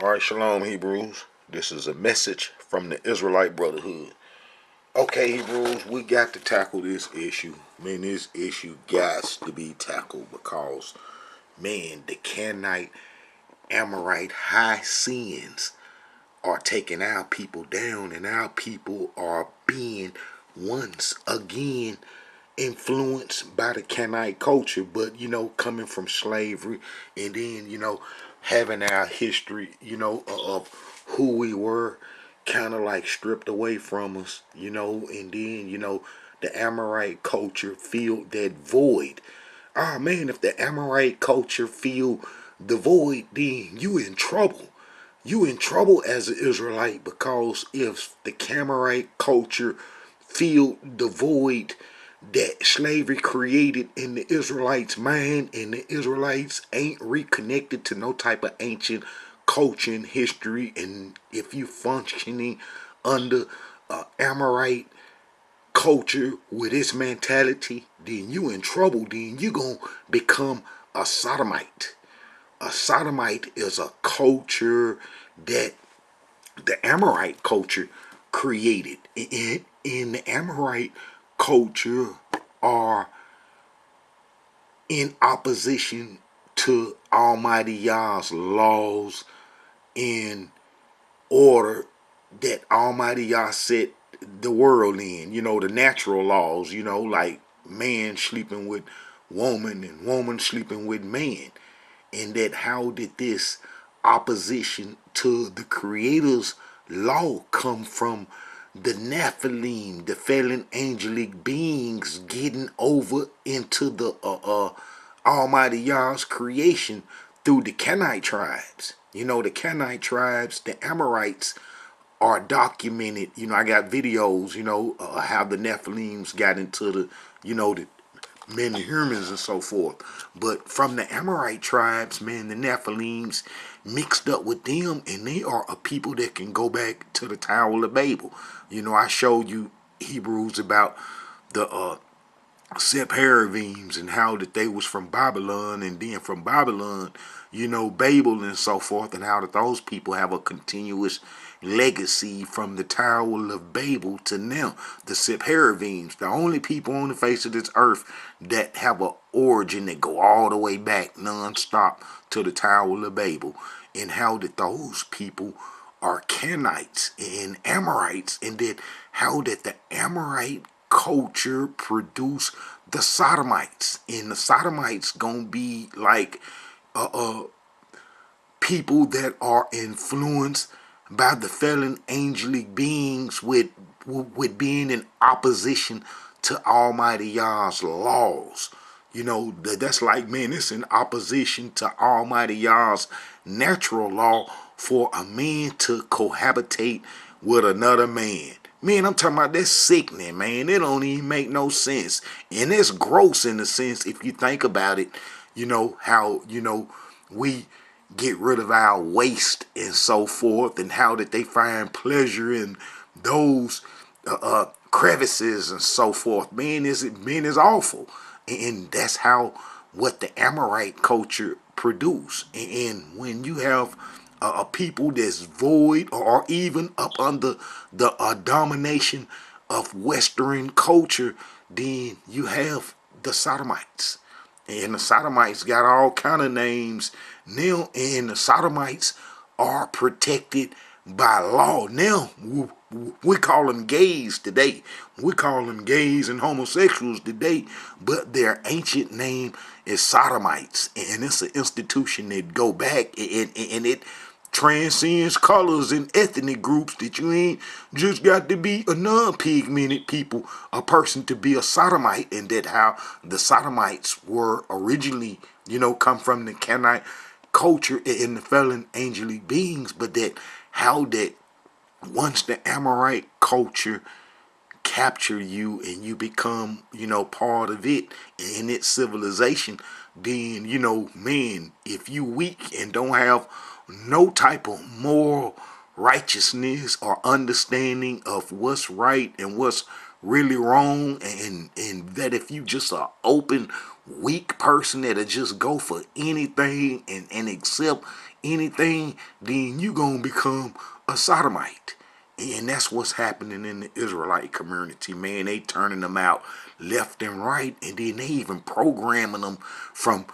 Alright, Shalom Hebrews. This is a message from the Israelite Brotherhood. Okay, Hebrews, we got to tackle this issue. Man, this issue got to be tackled because, man, the Canaanite, Amorite high sins are taking our people down, and our people are being once again influenced by the Canaanite culture, but coming from slavery, and then having our history of who we were kind of like stripped away from us, and then the Amorite culture filled that void. Ah, man, if the Amorite culture feel the void, then you in trouble. You in trouble as an Israelite, because if the Canaanite culture filled the void that slavery created in the Israelites' mind, and the Israelites ain't reconnected to no type of ancient culture and history, and if you functioning under Amorite culture with its mentality, then you in trouble. Then you gonna become a sodomite. A sodomite is a culture that the Amorite culture created. In the Amorite culture are in opposition to Almighty Yah's laws in order that Almighty Yah set the world in. The natural laws, like man sleeping with woman and woman sleeping with man. And that how did this opposition to the Creator's law come from? The Nephilim, the fallen angelic beings, getting over into the Almighty Yah's creation through the Canaanite tribes. The Canaanite tribes, the Amorites, are documented. I got videos, how the Nephilims got into the men and humans and so forth. But from the Amorite tribes, man, the Nephilims mixed up with them, and they are a people that can go back to the Tower of Babel. I showed you, Hebrews, about the Sepharvims and how that they was from Babylon, and then from Babylon, Babel and so forth, and how that those people have a continuous legacy from the Tower of Babel to now. The Sepharvims, the only people on the face of this earth that have an origin that go all the way back non-stop to the Tower of Babel, and how that those people are Canaanites and Amorites, and that how that the Amorite culture produce the Sodomites, and the Sodomites gonna be like people that are influenced by the fallen angelic beings with being in opposition to Almighty Yah's laws. That's like, man, it's in opposition to Almighty Yah's natural law for a man to cohabitate with another man. Man, I'm talking about that's sickening, man. It don't even make no sense. And it's gross in a sense if you think about it, how, we get rid of our waste and so forth, and how that they find pleasure in those crevices and so forth. Man, is awful. And that's how what the Amorite culture produce. And when you have a people that's void or even up under the domination of Western culture, then you have the Sodomites. And the Sodomites got all kind of names now, and the Sodomites are protected by law. Now, we call them gays today. We call them gays and homosexuals today, but their ancient name is Sodomites, and it's an institution that go back, and it transcends colors and ethnic groups, that you ain't just got to be a non-pigmented people, a person to be a sodomite, and that how the sodomites were originally, come from the Canaanite culture and the fallen angelic beings, but that how that once the Amorite culture capture you and you become, part of it in its civilization, then, man, if you weak and don't have no type of moral righteousness or understanding of what's right and what's really wrong, and that if you just a open weak person that'll just go for anything and accept anything, then you gonna become a sodomite. And that's what's happening in the Israelite community, man. They turning them out left and right, and then they even programming them from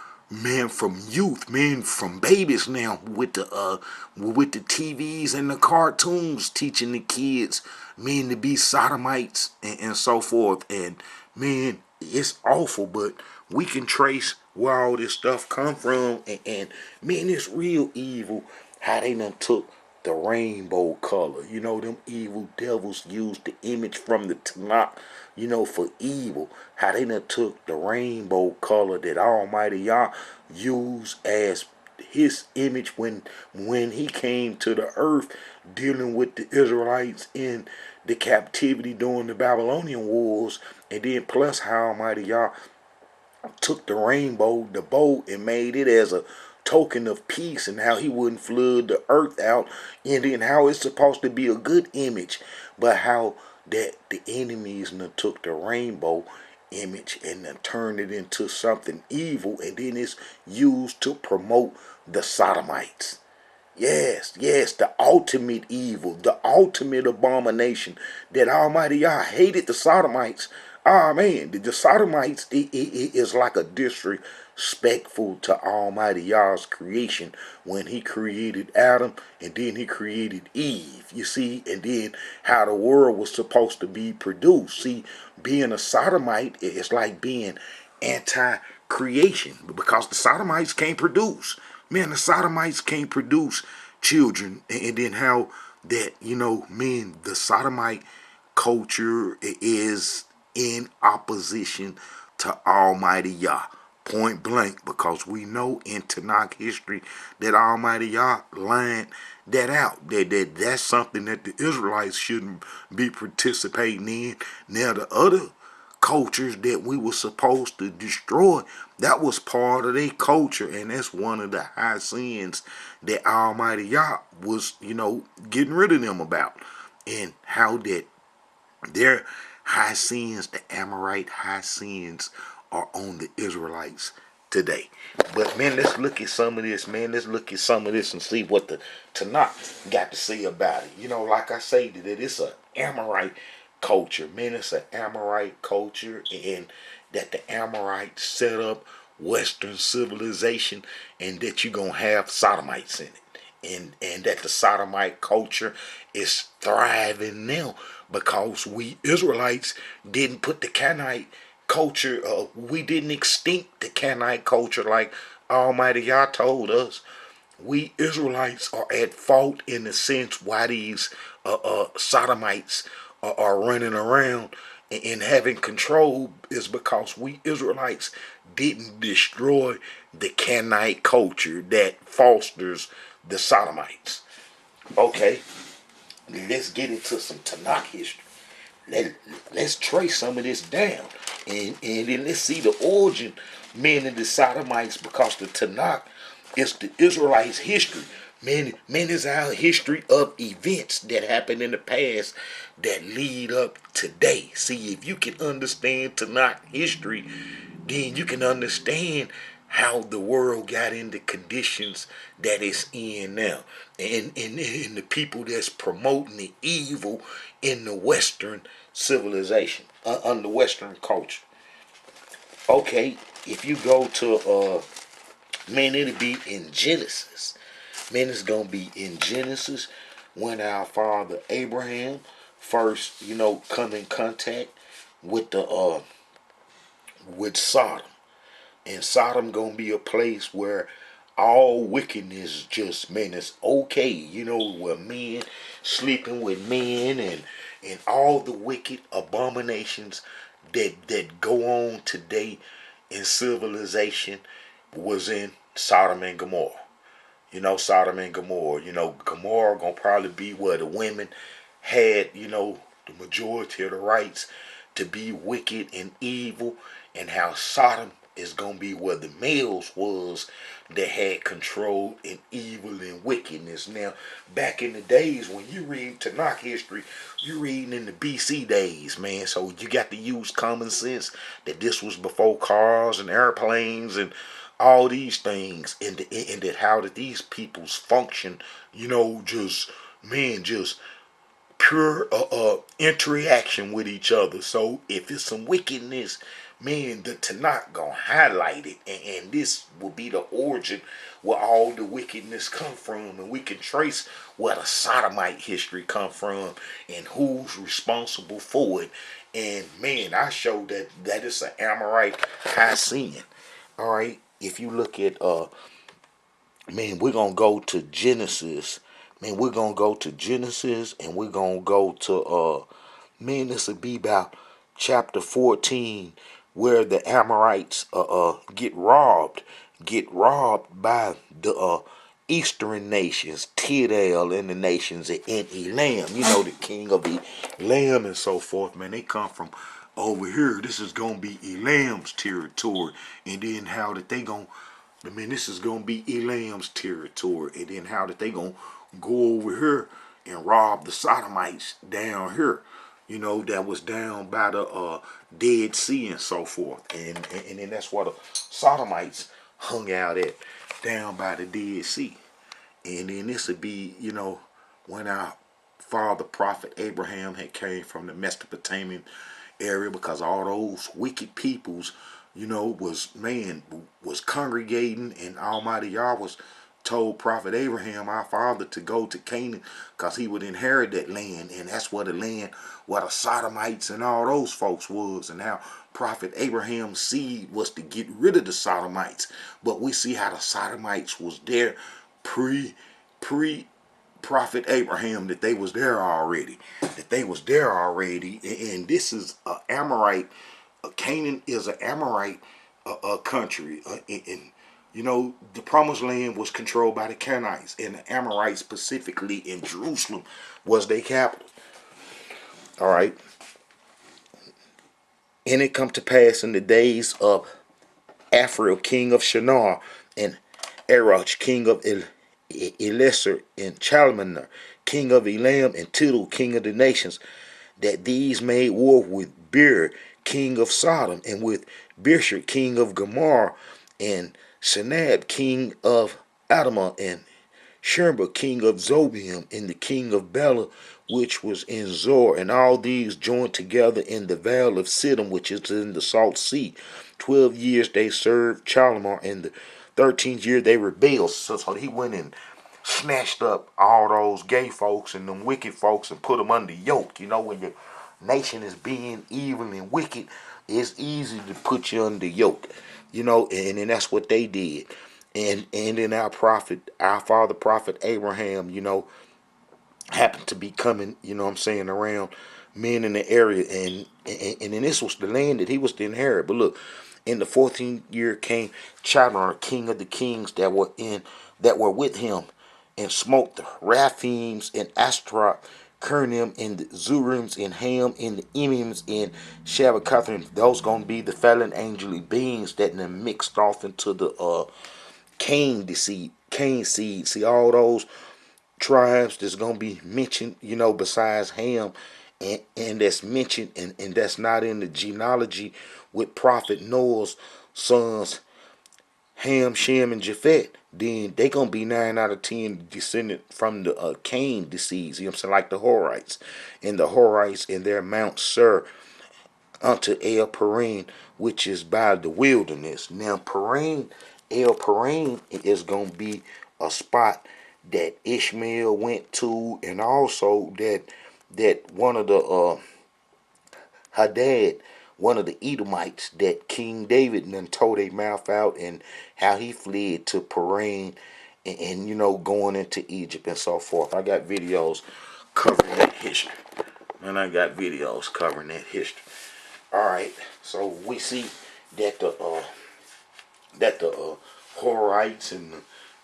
from youth, man, from babies now with the TVs and the cartoons, teaching the kids, men, to be sodomites and so forth. And man, it's awful, but we can trace where all this stuff come from, and man, it's real evil how they done took the rainbow color. You know, them evil devils used the image from the Tanakh, you know, for evil. How they done took the rainbow color that Almighty Yah used as his image when he came to the earth, dealing with the Israelites in the captivity during the Babylonian wars. And then plus how Almighty Yah took the rainbow, the bow, and made it as a token of peace, and how he wouldn't flood the earth out, and then how it's supposed to be a good image, but how that the enemies took the rainbow image and turned it into something evil, and then it's used to promote the sodomites. Yes, the ultimate evil, the ultimate abomination, that Almighty Yah hated the sodomites. Ah, man, the sodomites, it is like a disrespectful to Almighty Yah's creation when he created Adam and then he created Eve, you see, and then how the world was supposed to be produced. See, being a sodomite is like being anti-creation, because the sodomites can't produce. Man, the sodomites can't produce children. And then how that, you know, man, the sodomite culture is in opposition to Almighty Yah. Point blank, because we know in Tanakh history that Almighty Yah lined that out. That's something that the Israelites shouldn't be participating in. Now the other cultures that we were supposed to destroy, that was part of their culture, and that's one of the high sins that Almighty Yah was, you know, getting rid of them about. And how that their high sins, the Amorite high sins, are on the Israelites today. But man, let's look at some of this, man. Let's look at some of this and see what the Tanakh got to say about it. You know, like I say, that it's an Amorite culture, man. It's an Amorite culture, and that the Amorites set up Western civilization, and that you're gonna have sodomites in it, and that the sodomite culture is thriving now because we Israelites didn't put the Canaanite culture, we didn't extinct the Canaanite culture like Almighty Yah told us. We Israelites are at fault in the sense why these sodomites are running around and having control, is because we Israelites didn't destroy the Canaanite culture that fosters the sodomites. Okay, let's get into some Tanakh history. Let's trace some of this down, and then let's see the origin, men, of the sodomites, because the Tanakh is the Israelites' history. Man, is our history of events that happened in the past that lead up today. See, if you can understand Tanakh history, then you can understand how the world got into conditions that it's in now, and the people that's promoting the evil in the Western civilization, under Western culture. Okay, if you go to man, it'll be in Genesis. Man, it's gonna be in Genesis when our father Abraham first, you know, come in contact with the with Sodom. And Sodom gonna be a place where all wickedness just, man, it's okay. You know, where men sleeping with men, and all the wicked abominations that go on today in civilization was in Sodom and Gomorrah. You know, Sodom and Gomorrah. You know, Gomorrah gonna probably be where the women had, you know, the majority of the rights to be wicked and evil, and how Sodom is gonna be where the males was that had control and evil and wickedness. Now, back in the days when you read Tanakh history, you reading in the BC days, man. So you got to use common sense that this was before cars and airplanes and all these things, and that how did these peoples function, just man, just pure interaction with each other. So if it's some wickedness, man, the Tanakh gonna highlight it, and this will be the origin where all the wickedness come from, and we can trace where the sodomite history come from and who's responsible for it. And man, I showed that it's an Amorite high sin. All right, if you look at man, we're gonna go to Genesis. Man, we're gonna go to Genesis, and we're gonna go to man, this will be about chapter 14, where the Amorites get robbed by the eastern nations, Tidal and the nations in Elam. You know, the king of Elam and so forth. Man, they come from over here. This is gonna be Elam's territory, and then how that they gonna this is gonna be Elam's territory, and then how that they gonna go over here and rob the Sodomites down here, that was down by the Dead Sea and so forth, and then that's where the Sodomites hung out at, down by the Dead Sea, and then this would be, when our father prophet Abraham had came from the Mesopotamian area, because all those wicked peoples, was congregating, and Almighty Yah was told prophet Abraham, our father, to go to Canaan, because he would inherit that land, and that's where the land where the Sodomites and all those folks was, and how prophet Abraham's seed was to get rid of the Sodomites. But we see how the Sodomites was there pre prophet Abraham, that they was there already, and this is Amorite. Canaan is an Amorite country, and the promised land was controlled by the Canaanites, and the Amorites, specifically in Jerusalem, was their capital. All right, and it come to pass in the days of Afriel, king of Shinar, and Eroch, king of Eliezer, and Chalmaner, king of Elam, and Tidal, king of the nations, that these made war with Beer, king of Sodom, and with Birshir, king of Gomorrah, and Senab, king of Adamah, and Shemba, king of Zobium, and the king of Bela, which was in Zor, and all these joined together in the vale of Siddim, which is in the Salt Sea. 12 years they served Chalamar, and the 13th year they rebelled. So he went and snatched up all those gay folks and them wicked folks and put them under yoke. When the nation is being evil and wicked, it's easy to put you under yoke. And then that's what they did. And then our father prophet Abraham, happened to be coming, around men in the area, and then this was the land that he was to inherit. But look, in the 14th year came Chadron, king of the kings that were with him, and smote the Raphims and Ashtaroth, Kernim and the Zurims and Ham and the Emims and Shabbacathrim. Those gonna be the fallen angelic beings that then mixed off into the Cain seed. See all those tribes that's gonna be mentioned, besides Ham, and that's mentioned, and that's not in the genealogy with Prophet Noah's sons, Ham, Shem, and Japhet. Then they gonna be 9 out of 10 descendant from the Cain disease. You know what I'm saying? Like the Horites, and the Horites in their Mount Sir unto El Paran, which is by the wilderness. Now El Paran is gonna be a spot that Ishmael went to, and also that one of the Hadad, one of the Edomites, that King David then told their mouth out, and how he fled to Paran, and going into Egypt and so forth. I got videos covering that history. All right, so we see that the Horites, and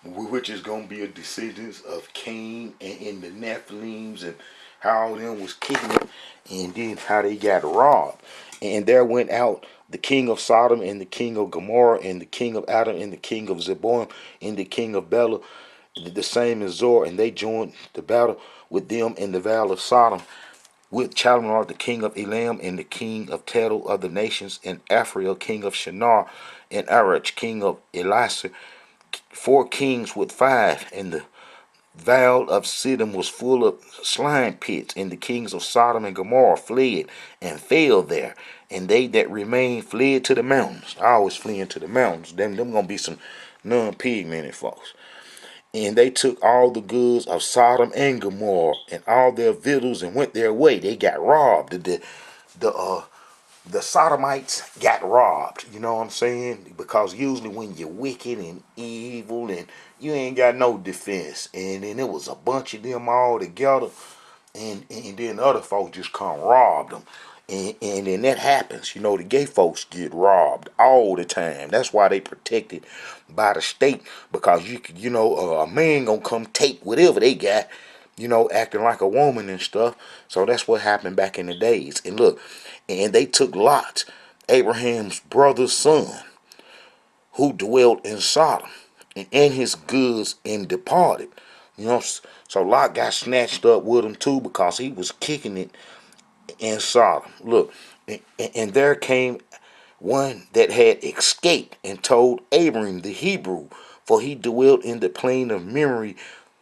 which is gonna be a descendants of Cain, and the Nephilims, and how all them was kicking, and then how they got robbed. And there went out the king of Sodom, and the king of Gomorrah, and the king of Adam, and the king of Zeboim, and the king of Bela, the same as Zor, and they joined the battle with them in the vale of Sodom. with Chalmar the king of Elam, and the king of Tettle of the nations, and Ephraim king of Shinar, and Arach king of Elisha, 4 kings with 5, and the vale of Sodom was full of slime pits, and the kings of Sodom and Gomorrah fled and fell there, and they that remained fled to the mountains. I always flee into the mountains. Them gonna be some non-pigmented folks. And they took all the goods of Sodom and Gomorrah and all their victuals and went their way. They got robbed. The Sodomites got robbed. You know what I'm saying? Because usually when you're wicked and evil and you ain't got no defense, and then there was a bunch of them all together, and then other folks just come rob them. And then that happens. You know, the gay folks get robbed all the time. That's why they protected by the state, because a man gonna come take whatever they got, acting like a woman and stuff. So that's what happened back in the days. And look, and they took Lot, Abraham's brother's son, who dwelt in Sodom, and his goods, and departed. So Lot got snatched up with him too, because he was kicking it in Sodom. Look, and there came one that had escaped and told Abram the Hebrew, for he dwelt in the plain of Memory,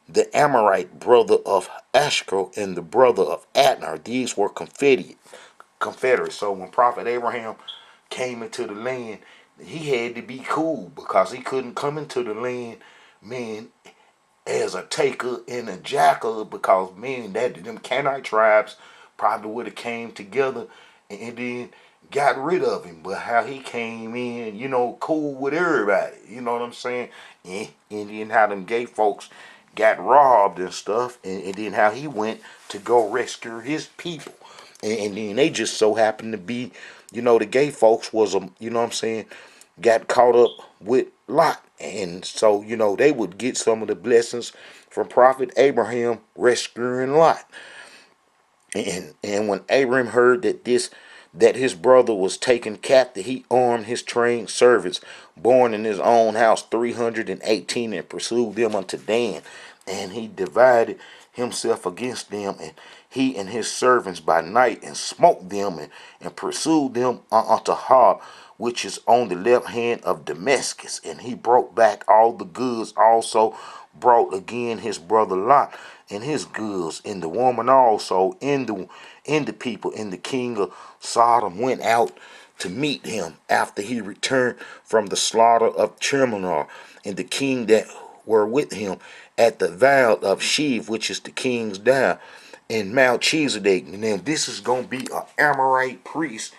the Amorite, brother of Ashkel, and the brother of Adnar. These were confederates. So when Prophet Abraham came into the land, he had to be cool, because he couldn't come into the land, man, as a taker and a jacker, because man, that them Canaanite tribes probably would have came together and then got rid of him. But how he came in, cool with everybody, you know what I'm saying? And then how them gay folks got robbed and stuff, and then how he went to go rescue his people. And then they just so happened to be, the gay folks was got caught up with Lot. And so, they would get some of the blessings from Prophet Abraham rescuing Lot. And when Abraham heard that his brother was taken captive, he armed his trained servants, born in his own house, 318, and pursued them unto Dan. And he divided himself against them, and he and his servants by night, and smote them, and pursued them unto Har, which is on the left hand of Damascus. And he brought back all the goods, also brought again his brother Lot and his goods, and the woman also, in the people. And the king of Sodom went out to meet him after he returned from the slaughter of Chemnor, and the king that were with him at the vale of Shev, which is the king's down, and Melchizedek. And then this is going to be an Amorite priest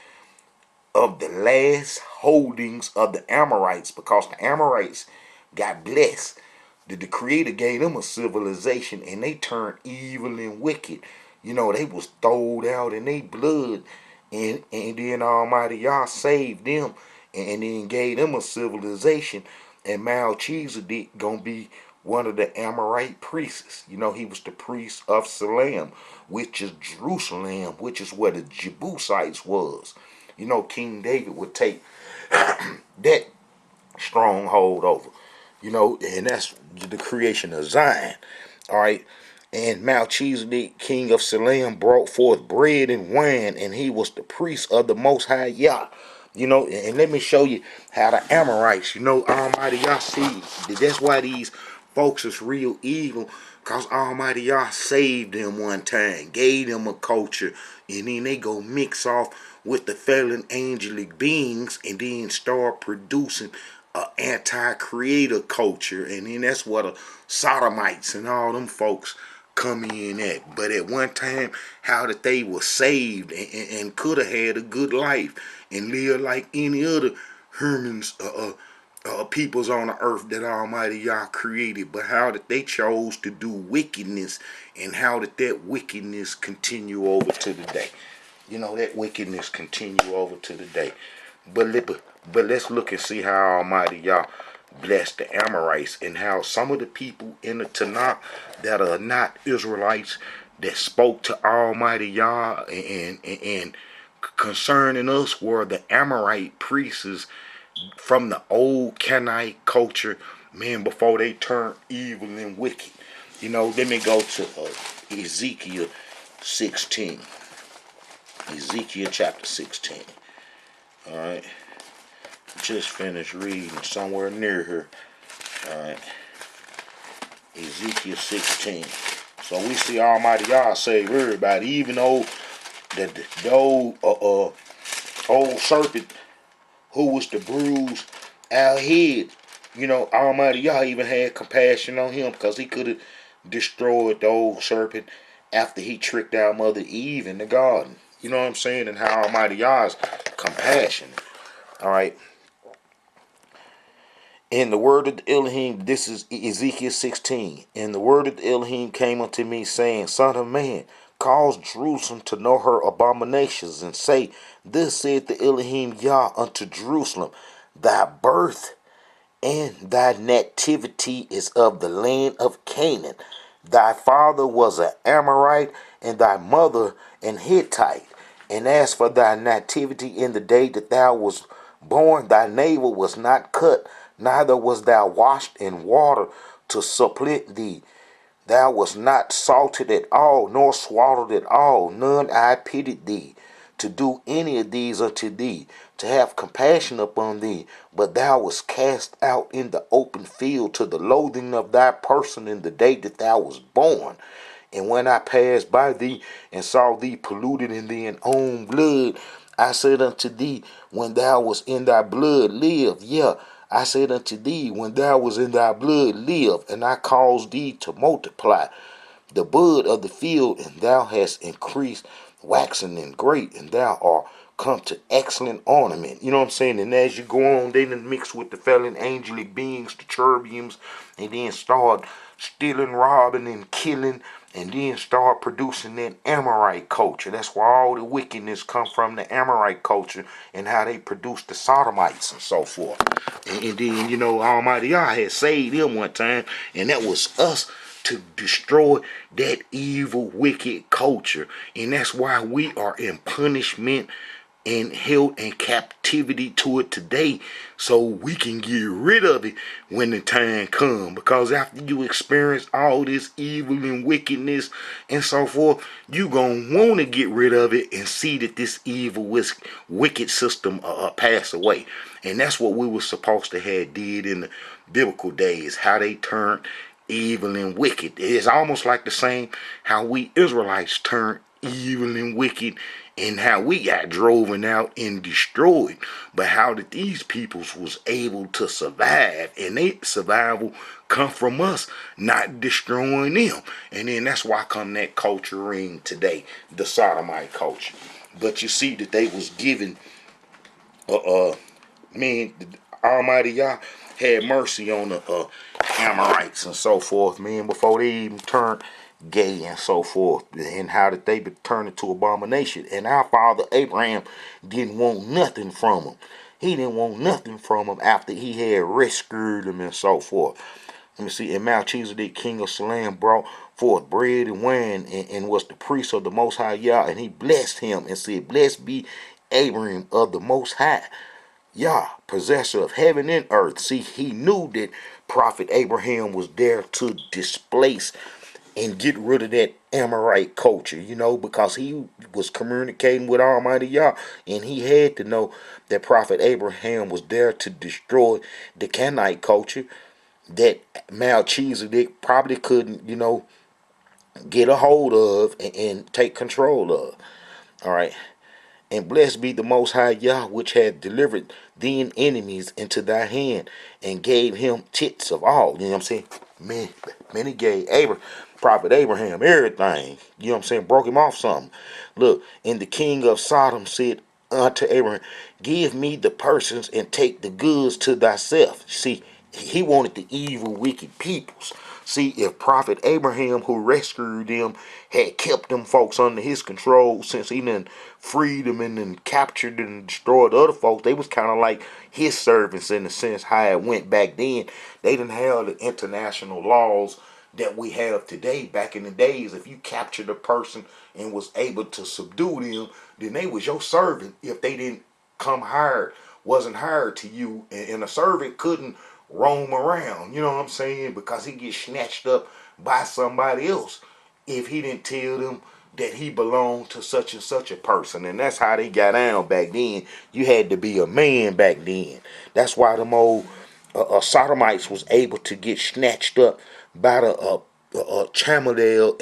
of the last holdings of the Amorites, because the Amorites got blessed. The Creator gave them a civilization, and they turned evil and wicked. They was throwed out in their blood, and then Almighty Yah saved them, and then gave them a civilization. And Melchizedek gonna be one of the Amorite priests. He was the priest of Salem, which is Jerusalem, which is where the Jebusites was. King David would take that stronghold over. And that's the creation of Zion. All right. And Melchizedek, king of Salem, brought forth bread and wine, and he was the priest of the Most High Yah. And let me show you how the Amorites, Almighty Yah see. That's why these folks is real evil, because Almighty Yah saved them one time, gave them a culture, and then they go mix off with the fallen angelic beings, and then start producing anti-creator culture. And then that's what the sodomites and all them folks come in at. But at one time, how that they were saved and could have had a good life and live like any other humans, peoples on the earth that Almighty Yah created. But how that they chose to do wickedness, and how that wickedness continue over to the day. That wickedness continue over to the day. But let's look and see how Almighty Yah blessed the Amorites, and how some of the people in the Tanakh that are not Israelites, that spoke to Almighty Yah and concerning us, were the Amorite priests from the old Canaanite culture, man, before they turned evil and wicked. Let me go to Ezekiel 16. Ezekiel chapter 16. Alright. Just finished reading somewhere near here. Alright. Ezekiel 16. So we see Almighty Yah save everybody, even though the old serpent who was to bruise our head. You know, Almighty Yah even had compassion on him because he could have destroyed the old serpent after he tricked our mother Eve in the garden. You know what I'm saying? And how Almighty Yah is compassionate. Alright. In the word of the Elohim, this is Ezekiel 16. And the word of the Elohim came unto me, saying, Son of man, cause Jerusalem to know her abominations, and say, Thus saith the Elohim Yah unto Jerusalem, Thy birth and thy nativity is of the land of Canaan. Thy father was an Amorite, and thy mother an Hittite. And as for thy nativity in the day that thou wast born, thy navel was not cut, neither was thou washed in water to supplant thee. Thou wast not salted at all, nor swallowed at all. None I pitied thee, to do any of these unto thee, to have compassion upon thee. But thou wast cast out in the open field to the loathing of thy person in the day that thou wast born. And when I passed by thee and saw thee polluted in thine own blood, I said unto thee, when thou wast in thy blood, live. Yeah, I said unto thee, when thou was in thy blood, live. And I caused thee to multiply the bud of the field, and thou hast increased, waxen and great, and thou art come to excellent ornament. You know what I'm saying? And as you go on, they then mix with the fallen angelic beings, the cherubims, and then start stealing, robbing, and killing, and then start producing that Amorite culture. That's where all the wickedness come from, the Amorite culture, and how they produce the sodomites and so forth. And then, you know, Almighty Yah had saved them one time, and that was us to destroy that evil, wicked culture. And that's why we are in punishment and held in captivity to it today, so we can get rid of it when the time comes. Because after you experience all this evil and wickedness and so forth, you gonna want to get rid of it and see that this evil, wicked system pass away. And that's what we were supposed to have did in the biblical days, how they turned evil and wicked. It's almost like the same how we Israelites turned evil and wicked, and how we got driven out and destroyed. But how did these peoples was able to survive, and their survival come from us not destroying them. And then that's why come that culture ring today, the sodomite culture. But you see that they was given man, the Almighty Yah had mercy on the Amorites and so forth, man, before they even turned gay and so forth, and how did they be turned into abomination. And our father Abraham didn't want nothing from them. He didn't want nothing from them after he had rescued them and so forth. Let me see. And Melchizedek, king of Salem, brought forth bread and wine, and was the priest of the Most High Yah. And he blessed him and said, Blessed be Abraham of the Most High Yah, possessor of heaven and earth. See, he knew that Prophet Abraham was there to displace and get rid of that Amorite culture, you know, because he was communicating with Almighty Yah, and he had to know that Prophet Abraham was there to destroy the Canaanite culture that Melchizedek probably couldn't, you know, get a hold of and take control of. All right. And blessed be the Most High Yah, which had delivered thine enemies into thy hand, and gave him tits of all. You know what I'm saying? Man, he gave Prophet Abraham everything. You know what I'm saying? Broke him off something. Look, and the king of Sodom said unto Abraham, Give me the persons and take the goods to thyself. See, he wanted the evil, wicked peoples. See, if Prophet Abraham, who rescued them, had kept them folks under his control, since he done freed them and then captured and destroyed other folks, they was kind of like his servants in the sense how it went back then. They didn't have the international laws that we have today. Back in the days, if you captured a person and was able to subdue them, then they was your servant. If they didn't wasn't hired to you, and a servant couldn't roam around, you know what I'm saying, because he gets snatched up by somebody else if he didn't tell them, that he belonged to such and such a person. And that's how they got down back then. You had to be a man back then. That's why them old sodomites was able to get snatched up by the Chamadel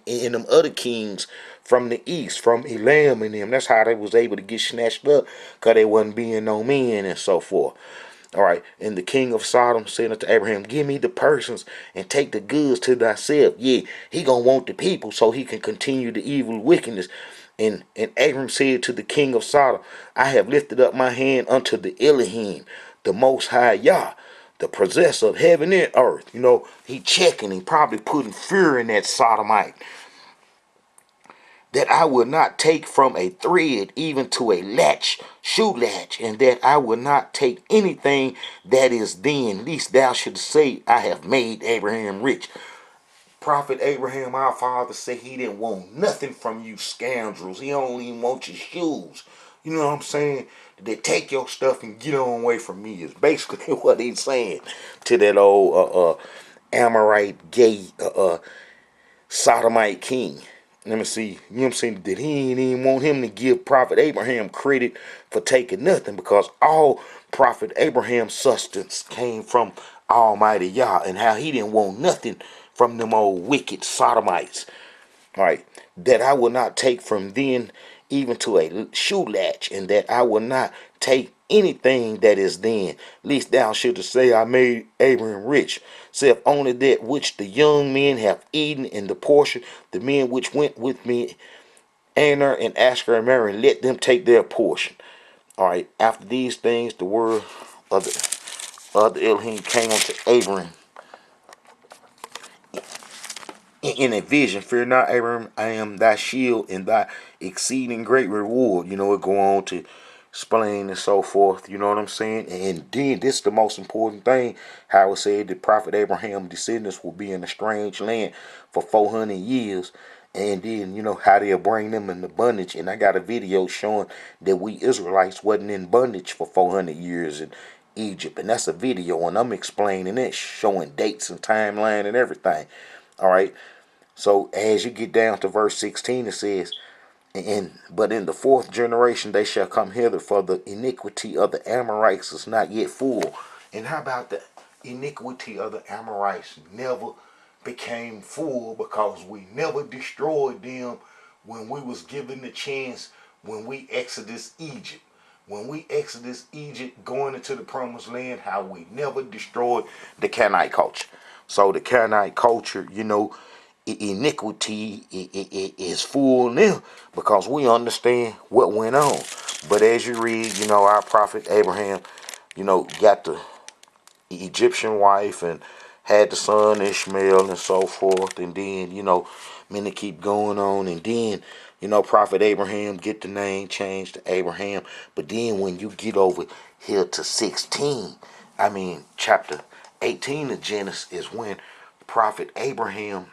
and them other kings from the east, from Elam and them. That's how they was able to get snatched up, because they wasn't being no men and so forth. All right, and the king of Sodom said unto Abraham, give me the persons and take the goods to thyself. Yeah, he gonna want the people so he can continue the evil wickedness. And Abram said to the king of Sodom, I have lifted up my hand unto the Elohim, the Most High Yah, the possessor of heaven and earth. You know, he checking, he probably putting fear in that sodomite, that I will not take from a thread even to a shoe latch, and that I will not take anything that is then, lest thou shouldst say, I have made Abraham rich. Prophet Abraham, our father, said he didn't want nothing from you scoundrels. He don't even want your shoes. You know what I'm saying? They take your stuff and get on away from me is basically what he's saying to that old Amorite gay sodomite king. Let me see. You know what I'm saying? That he ain't even want him to give Prophet Abraham credit for taking nothing, because all Prophet Abraham's sustenance came from Almighty Yah, and how he didn't want nothing from them old wicked sodomites. All right. That I will not take from then even to a shoe latch, and that I will not take anything that is then, lest thou shouldst say, I made Abraham rich. Saith only that which the young men have eaten in the portion, the men which went with me, Aner and Ashker and Mary, let them take their portion. All right. After these things, the word of the Elohim came unto Abraham in a vision. Fear not, Abraham, I am thy shield and thy exceeding great reward. You know, it go on to explain and so forth. You know what I'm saying? And then this is the most important thing. How it said that Prophet Abraham's descendants will be in a strange land for 400 years. And then, you know, how they'll bring them into bondage. And I got a video showing that we Israelites wasn't in bondage for 400 years in Egypt. And that's a video, and I'm explaining it, showing dates and timeline and everything. All right. So as you get down to verse 16, it says, but in the fourth generation they shall come hither, for the iniquity of the Amorites is not yet full. And how about the iniquity of the Amorites never became full, because we never destroyed them when we was given the chance, when we exodus Egypt. When we exodus Egypt going into the promised land, how we never destroyed the Canaanite culture. So the Canaanite culture, you know, iniquity is full now, because we understand what went on. But as you read, you know, our prophet Abraham, you know, got the Egyptian wife and had the son Ishmael and so forth. And then, you know, many keep going on. And then, you know, prophet Abraham get the name changed to Abraham. But then when you get over here to 16, I mean, chapter 18 of Genesis is when prophet Abraham,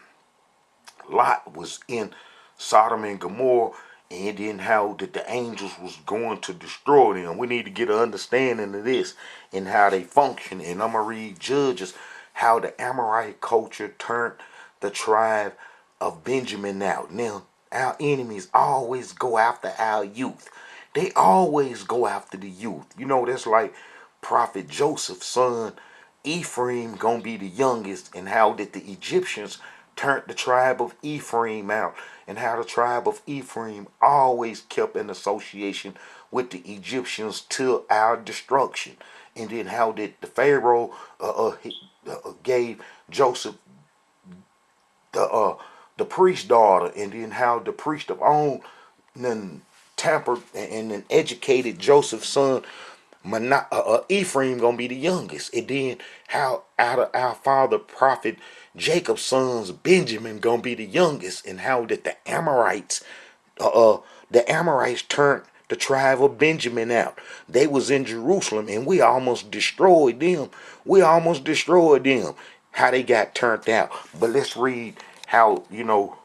Lot was in Sodom and Gomorrah, and then how that the angels was going to destroy them. We need to get an understanding of this and how they function. And I'm going to read Judges, how the Amorite culture turned the tribe of Benjamin out. Now, our enemies always go after our youth. They always go after the youth. You know, that's like Prophet Joseph's son Ephraim gonna be the youngest, and how did the Egyptians turned the tribe of Ephraim out, and how the tribe of Ephraim always kept in association with the Egyptians till our destruction. And then how did the Pharaoh gave Joseph the priest's daughter, and then how the priest of On then tampered and then educated Joseph's son Ephraim gonna be the youngest. And then how out of our father prophet Jacob's sons Benjamin gonna be the youngest. And how did the Amorites turned the tribe of Benjamin out. They was in Jerusalem, and we almost destroyed them. How they got turned out. But let's read how, you know,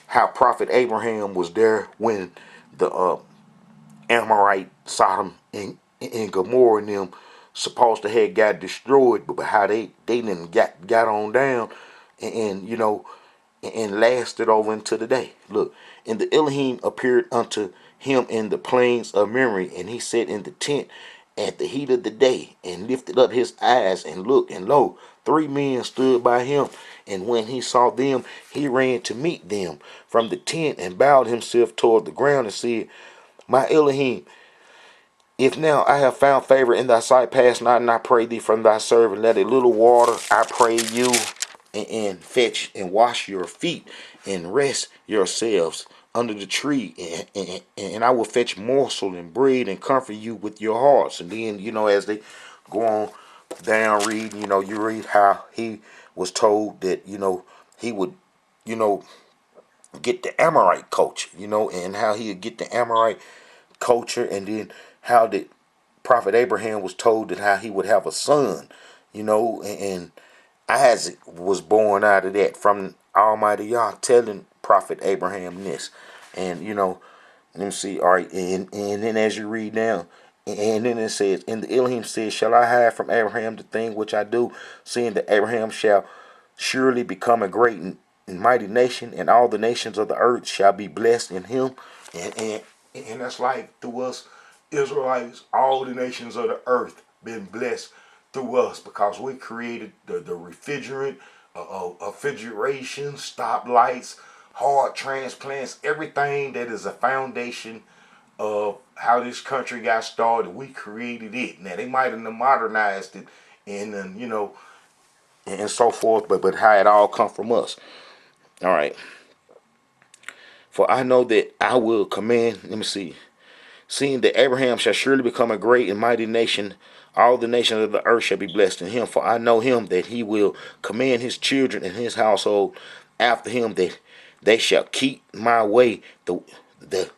how prophet Abraham was there when the Amorite, Sodom, and Gomorrah and them supposed to have got destroyed, but how they didn't got on down, and you know, and lasted over into the day. Look, and the Elohim appeared unto him in the plains of Memory, and he sat in the tent at the heat of the day, and lifted up his eyes and looked, and lo, 3 men stood by him. And when he saw them, he ran to meet them from the tent, and bowed himself toward the ground, and said, My Elohim, if now I have found favor in thy sight, pass not, and I pray thee from thy servant, let a little water, I pray you, and fetch and wash your feet, and rest yourselves under the tree, and I will fetch morsel and bread, and comfort you with your hearts. And then, as they go on down reading, you read how he was told that, he would, you know, get the Amorite culture, and how he would get the Amorite culture, and then how the prophet Abraham was told that how he would have a son, and Isaac was born out of that from Almighty Yah telling prophet Abraham this. And let me see, all right, and then as you read down, and then it says, and the Elohim says, shall I hide from Abraham the thing which I do, seeing that Abraham shall surely become a great and mighty nation, and all the nations of the earth shall be blessed in him. And that's like through us Israelites, all the nations of the earth been blessed through us, because we created the refrigerant, refrigeration, stoplights, hard transplants, everything that is a foundation of how this country got started. We created it. Now they might have modernized it, and and so forth, but how it all come from us. All right. For I know that I will command. Let me see. Seeing that Abraham shall surely become a great and mighty nation, all the nations of the earth shall be blessed in him. For I know him that he will command his children and his household after him, that they shall keep my way, the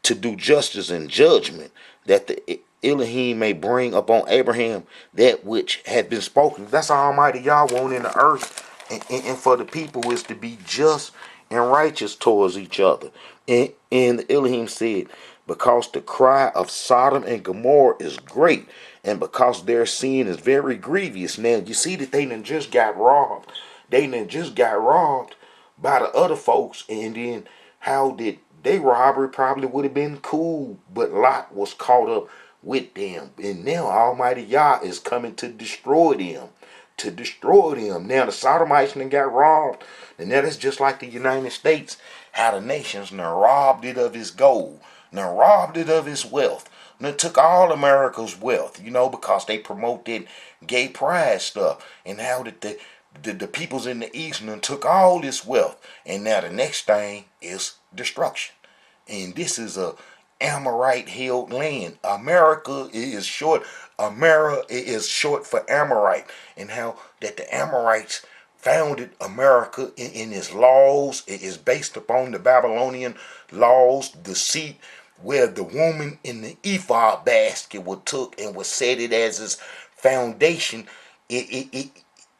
to do justice and judgment, that the Elohim may bring upon Abraham that which had been spoken. That's Almighty Yah want in the earth, and for the people is to be just and righteous towards each other. And the Elohim said, because the cry of Sodom and Gomorrah is great, and because their sin is very grievous. Now you see that they done just got robbed. They done just got robbed by the other folks, and then how did they robbery probably would have been cool, but Lot was caught up with them, and now Almighty Yah is coming to destroy them. To destroy them. Now the Sodomites done got robbed, and now that's just like the United States, how the nations done robbed it of its gold, done robbed it of its wealth, done took all America's wealth, because they promote that gay pride stuff, and how that the peoples in the East done took all this wealth, and now the next thing is destruction. And this is a Amorite held land. America is short. America is short for Amorite, and how that the Amorites founded America in its laws. It is based upon the Babylonian laws, the seat where the woman in the ephod basket was took and was set it as its foundation. It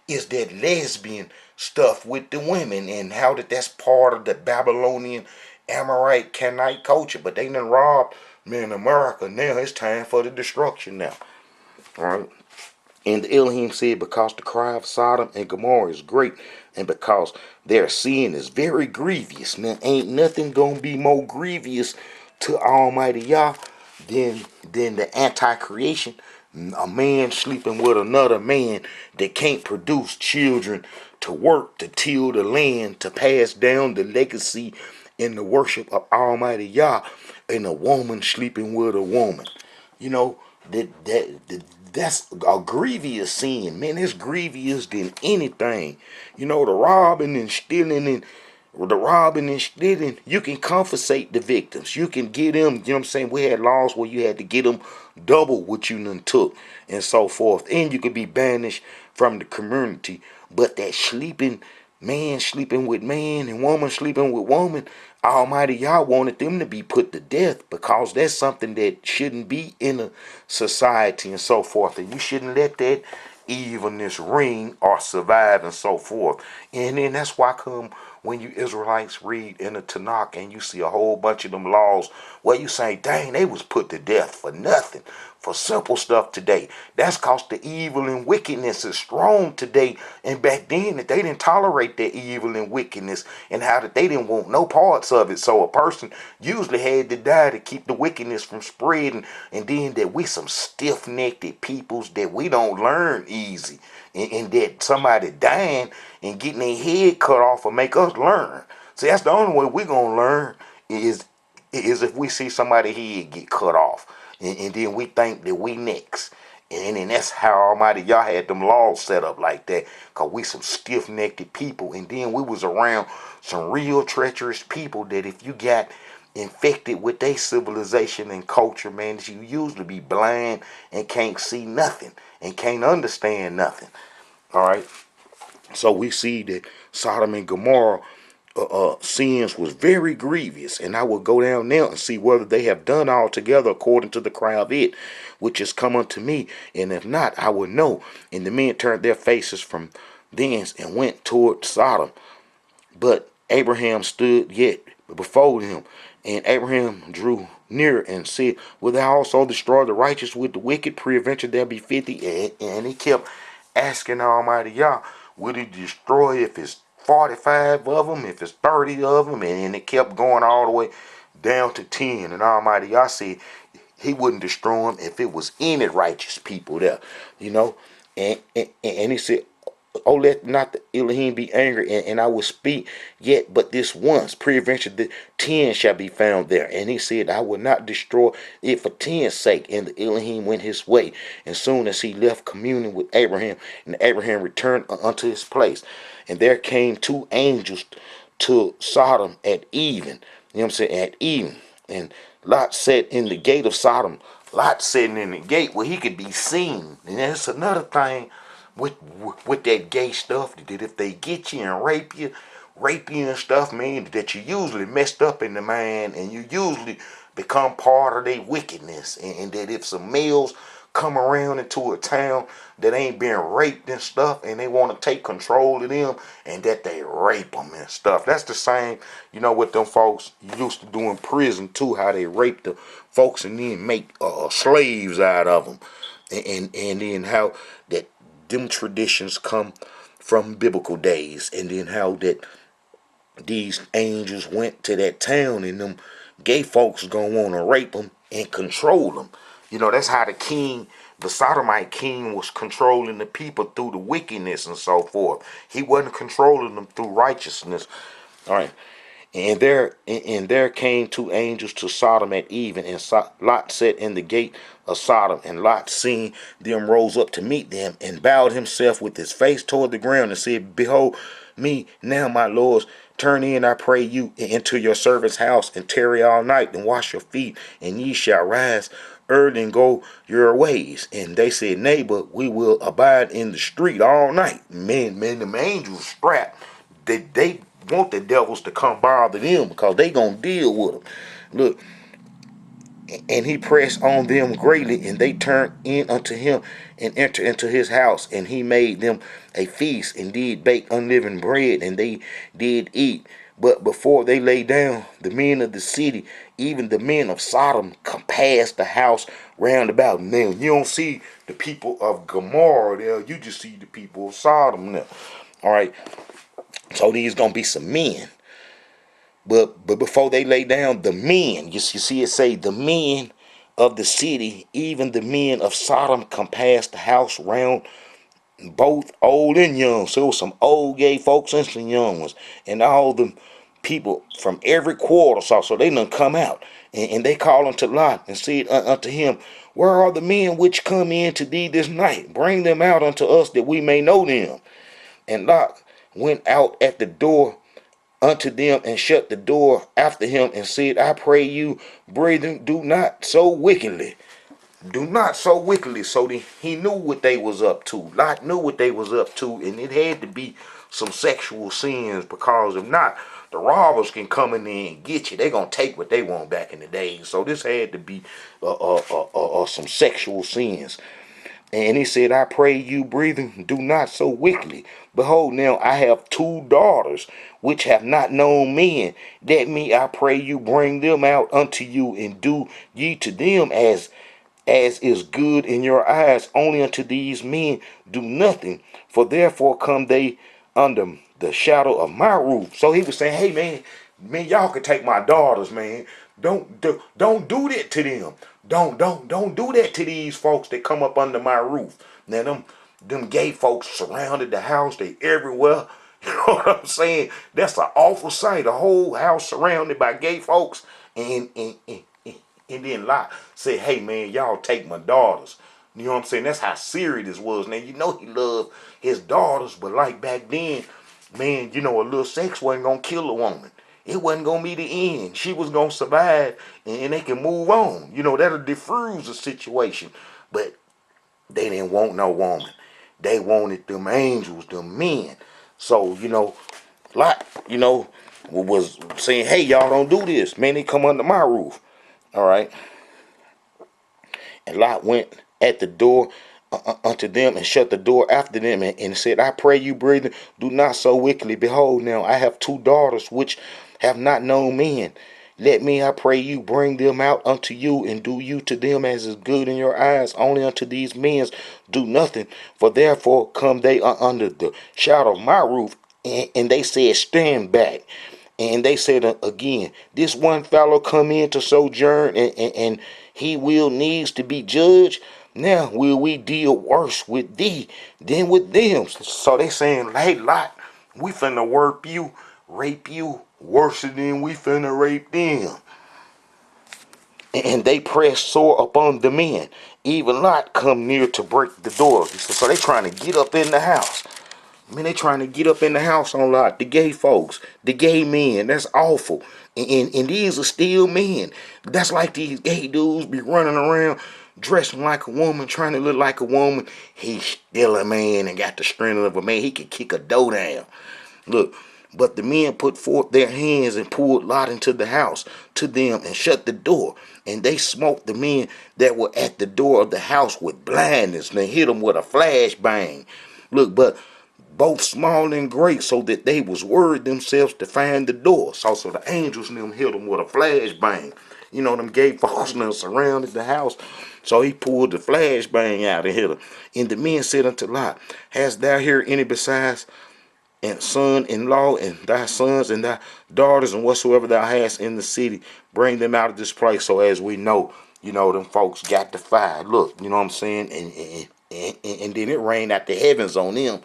is that lesbian stuff with the women, and how that's part of the Babylonian Amorite Canaanite culture. But they done robbed man America. Now it's time for the destruction now. Alright. And the Elohim said, because the cry of Sodom and Gomorrah is great, and because their sin is very grievous. Now ain't nothing gonna be more grievous to Almighty Yah than the anti-creation. A man sleeping with another man that can't produce children to work, to till the land, to pass down the legacy in the worship of Almighty Yah, and a woman sleeping with a woman. That's a grievous sin, man. It's grievous than anything. The robbing and stealing, you can compensate the victims. You can get them, what I'm saying? We had laws where you had to get them double what you done took, and so forth. And you could be banished from the community. But that man sleeping with man and woman sleeping with woman, Almighty Yah wanted them to be put to death, because that's something that shouldn't be in a society and so forth. And you shouldn't let that evilness ring or survive and so forth. And then that's why come when you Israelites read in the Tanakh and you see a whole bunch of them laws where you say, dang, they was put to death for nothing, for simple stuff today. That's cause the evil and wickedness is strong today. And back then, that they didn't tolerate that evil and wickedness, and how that they didn't want no parts of it. So a person usually had to die to keep the wickedness from spreading. And then that we some stiff-necked peoples that we don't learn easy. And that somebody dying and getting their head cut off will make us learn. See, that's the only way we're going to learn is if we see somebody head get cut off. And then we think that we next. And then that's how Almighty Yah had them laws set up like that. Because we some stiff-necked people. And then we was around some real treacherous people that if you got infected with their civilization and culture, man, you usually be blind and can't see nothing and can't understand nothing. All right. So we see that Sodom and Gomorrah sins was very grievous, and I will go down now and see whether they have done altogether according to the cry of it, which is come unto me, and if not, I will know. And the men turned their faces from thence and went toward Sodom, but Abraham stood yet before him, and Abraham drew near and said, will thou also destroy the righteous with the wicked? Peradventure there be 50. And he kept asking Almighty Yah, will he destroy if it's 45 of them, if it's 30 of them? And it kept going all the way down to 10. And Almighty Yah said he wouldn't destroy them if it was any righteous people there, you know. And he said, oh, let not the Elohim be angry, and I will speak yet but this once. Peradventure the 10 shall be found there. And he said, I will not destroy it for 10's sake. And the Elohim went his way. And soon as he left communing with Abraham, and Abraham returned unto his place. And there came 2 angels to Sodom at even. You know what I'm saying? At even. And Lot sat in the gate of Sodom. Lot sitting in the gate where he could be seen. And that's another thing with that gay stuff, that if they get you and rape you and stuff, man, that you usually messed up in the mind, and you usually become part of their wickedness. And that if some males come around into a town that ain't been raped and stuff, and they want to take control of them, and that they rape them and stuff. That's the same, you know, what them folks used to do in prison too, how they rape the folks and then make slaves out of them. And then how that them traditions come from biblical days, and then how that these angels went to that town, and them gay folks gonna want to rape them and control them. You know, that's how the Sodomite king was controlling the people through the wickedness and so forth. He wasn't controlling them through righteousness. All right. And there came 2 angels to Sodom at even, and Lot sat in the gate of Sodom. And Lot, seeing them, rose up to meet them, and bowed himself with his face toward the ground, and said, behold me now, my lords, turn in, I pray you, into your servant's house, and tarry all night, and wash your feet, and ye shall rise early and go your ways. And they said, nay, but we will abide in the street all night. Man, them angels strapped. They want the devils to come bother them, because they gonna deal with them. Look, and he pressed on them greatly, and they turned in unto him, and entered into his house, and he made them a feast, and did bake unleavened bread, and they did eat. But before they lay down, the men of the city, even the men of Sodom, compassed the house round about. Now, you don't see the people of Gomorrah there, you just see the people of Sodom there. All right. So these gonna be some men. But before they lay down, the men, you see it say, the men of the city, even the men of Sodom, compassed the house round, both old and young. So it was some old gay folks and some young ones, and all the people from every quarter. So they done come out, and they called unto Lot and said unto him, where are the men which come in to thee this night? Bring them out unto us, that we may know them. And Lot went out at the door unto them, and shut the door after him, and said, I pray you, brethren, do not so wickedly. Do not so wickedly. So he knew what they was up to. Lot knew what they was up to, and it had to be some sexual sins, because if not, the robbers can come in there and get you. They gonna take what they want back in the day. So this had to be some sexual sins. And he said, I pray you, brethren, do not so wickedly. Behold, now I have 2 daughters, which have not known men. Let me, I pray you, bring them out unto you, and do ye to them as is good in your eyes. Only unto these men do nothing, for therefore come they under the shadow of my roof. So he was saying, hey man, y'all can take my daughters, man. Don't do that to them. Don't do that to these folks that come up under my roof. Now them gay folks surrounded the house. They everywhere. You know what I'm saying? That's an awful sight. A whole house surrounded by gay folks, and then Lot said, hey man, y'all take my daughters. You know what I'm saying? That's how serious this was. Now, you know he loved his daughters, but like back then, man, you know, a little sex wasn't going to kill a woman. It wasn't going to be the end. She was going to survive, and they can move on. You know, that'll diffuse the situation. But they didn't want no woman. They wanted them angels, them men. So, you know, Lot, you know, was saying, hey, y'all don't do this. Man, they come under my roof. All right. And Lot went at the door unto them and shut the door after them and said, I pray you, brethren, do not so wickedly. Behold, now I have 2 daughters which have not known men. Let me, I pray you, bring them out unto you, and do you to them as is good in your eyes. Only unto these men do nothing, for therefore come they under the shadow of my roof. And they said, stand back. And they said again, this one fellow come in to sojourn, and he will needs to be judged. Now will we deal worse with thee than with them? So they saying, hey Lot, we finna rape you worse than we finna rape them. And they press sore upon the men. Even Lot come near to break the door. So they trying to get up in the house. Man, they trying to get up in the house on Lot. The gay folks, the gay men. That's awful. And these are still men. That's like these gay dudes be running around dressing like a woman, trying to look like a woman. He's still a man and got the strength of a man. He can kick a door down. Look, but the men put forth their hands and pulled Lot into the house to them and shut the door. And they smote the men that were at the door of the house with blindness and they hit them with a flashbang. Look, but both small and great, so that they was worried themselves to find the door. So the angels and them hit them with a flashbang. You know, them gay folks and them surrounded the house. So he pulled the flashbang out and hit them. And the men said unto Lot, hast thou here any besides and son-in-law and thy sons and thy daughters and whatsoever thou hast in the city? Bring them out of this place. So as we know, you know, them folks got the fire. Look, you know what I'm saying? And then it rained out the heavens on them.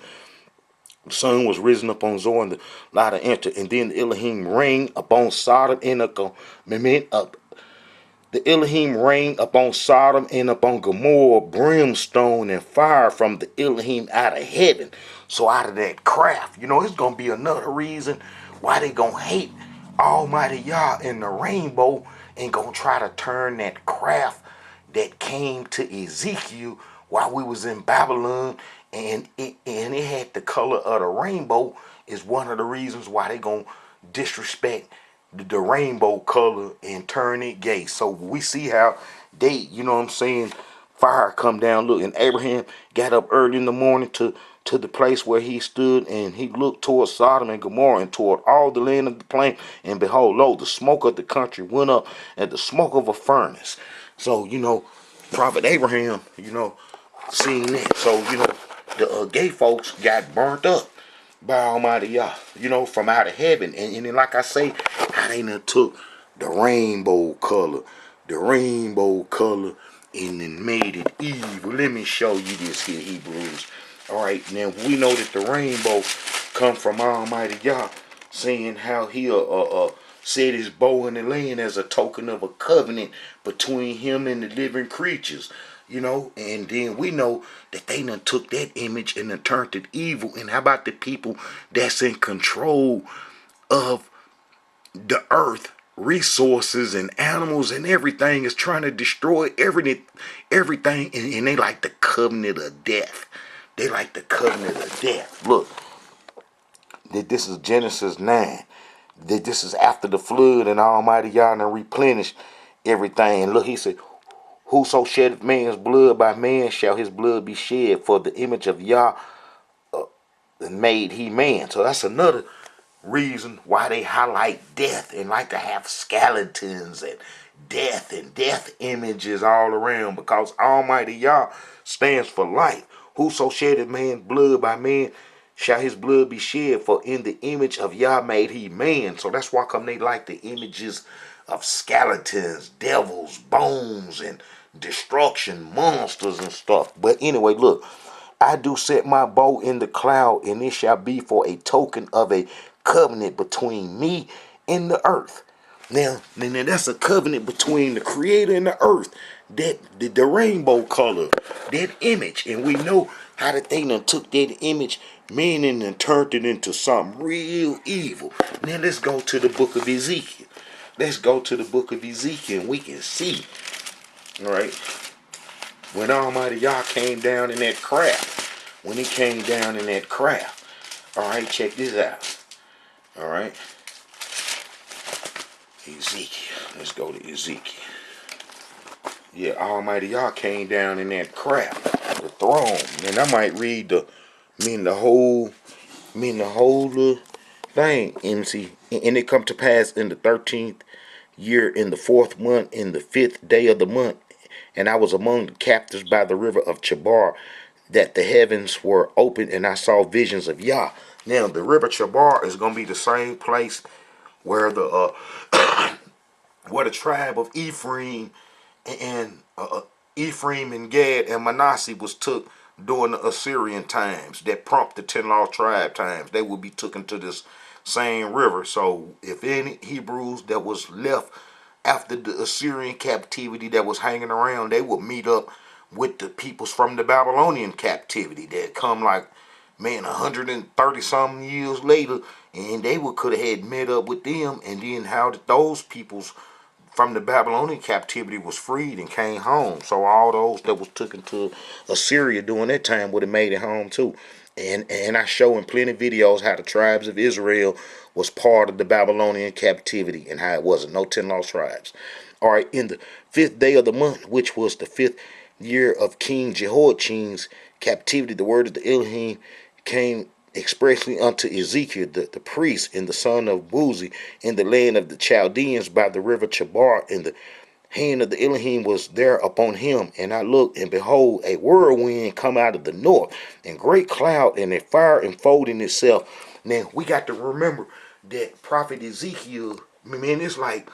The sun was risen upon Zor, and the light entered. And then the Elohim rained upon Sodom and the Elohim rained upon Sodom and upon Gomorrah brimstone and fire from the Elohim out of heaven. So out of that craft, you know, it's gonna be another reason why they gonna hate Almighty Yah and the rainbow and gonna try to turn that craft that came to Ezekiel while we was in Babylon, and it had the color of the rainbow, is one of the reasons why they gonna disrespect the rainbow color and turn it gay. So we see how they, you know what I'm saying, fire come down. Look, and Abraham got up early in the morning to the place where he stood, and he looked toward Sodom and Gomorrah and toward all the land of the plain, and behold, lo, the smoke of the country went up as the smoke of a furnace. So, you know, Prophet Abraham, you know, seeing that. So, you know, the gay folks got burnt up by Almighty Yah, you know, from out of heaven. And then, like I say, how they done took the rainbow color, and then made it evil. Let me show you this here, Hebrews. All right, now we know that the rainbow come from Almighty Yah, saying how he set his bow in the land as a token of a covenant between him and the living creatures. You know, and then we know that they done took that image and done turned it evil. And how about the people that's in control of the earth, resources and animals and everything, is trying to destroy everything, and they like the covenant of death. They like the covenant of death. Look, that this is Genesis 9. That this is after the flood and Almighty Yah replenished everything. And look, he said, Whoso sheddeth man's blood, by man shall his blood be shed, for the image of Yah made he man. So that's another reason why they highlight death and like to have skeletons and death images all around, because Almighty Yah stands for life. Whoso sheddeth man's blood, by man shall his blood be shed, for in the image of Yah made he man. So that's why come they like the images of skeletons, devils, bones, and destruction, monsters and stuff. But anyway, look, I do set my bow in the cloud, and it shall be for a token of a covenant between me and the earth. Now that's a covenant between the creator and the earth. That the rainbow color, that image. And we know how that they done took that image, meaning, and turned it into something real evil. Now let's go to the book of Ezekiel. Let's go to the book of Ezekiel, and we can see, all right, when Almighty Yah came down in that craft. When he came down in that craft. All right, check this out. All right. Ezekiel. Let's go to Ezekiel. Yeah, Almighty Yah came down in that craft, the throne. And I might read the whole thing. And see, and it come to pass in the 13th year, in the 4th month, in the 5th day of the month, and I was among the captives by the river of Chebar, that the heavens were open, and I saw visions of Yah. Now, the river Chebar is going to be the same place where the where the tribe of Ephraim and Gad and Manasseh was took during the Assyrian times, that prompt the 10 lost tribe times. They would be taken to this same river. So if any Hebrews that was left after the Assyrian captivity that was hanging around, they would meet up with the peoples from the Babylonian captivity that come like, man, 130 something years later, and they could have had met up with them, and then how those peoples from the Babylonian captivity was freed and came home. So all those that was taken to Assyria during that time would have made it home too. And I show in plenty of videos how the tribes of Israel was part of the Babylonian captivity, and how it wasn't no 10 lost tribes. All right, in the 5th day of the month, which was the 5th year of King Jehoiachin's captivity, the word of the Elohim came expressly unto Ezekiel the priest, and the son of Buzi, in the land of the Chaldeans by the river Chebar, and the hand of the Elohim was there upon him. And I looked, and behold, a whirlwind come out of the north, and great cloud, and a fire enfolding itself. Now we got to remember that prophet Ezekiel, man, it's like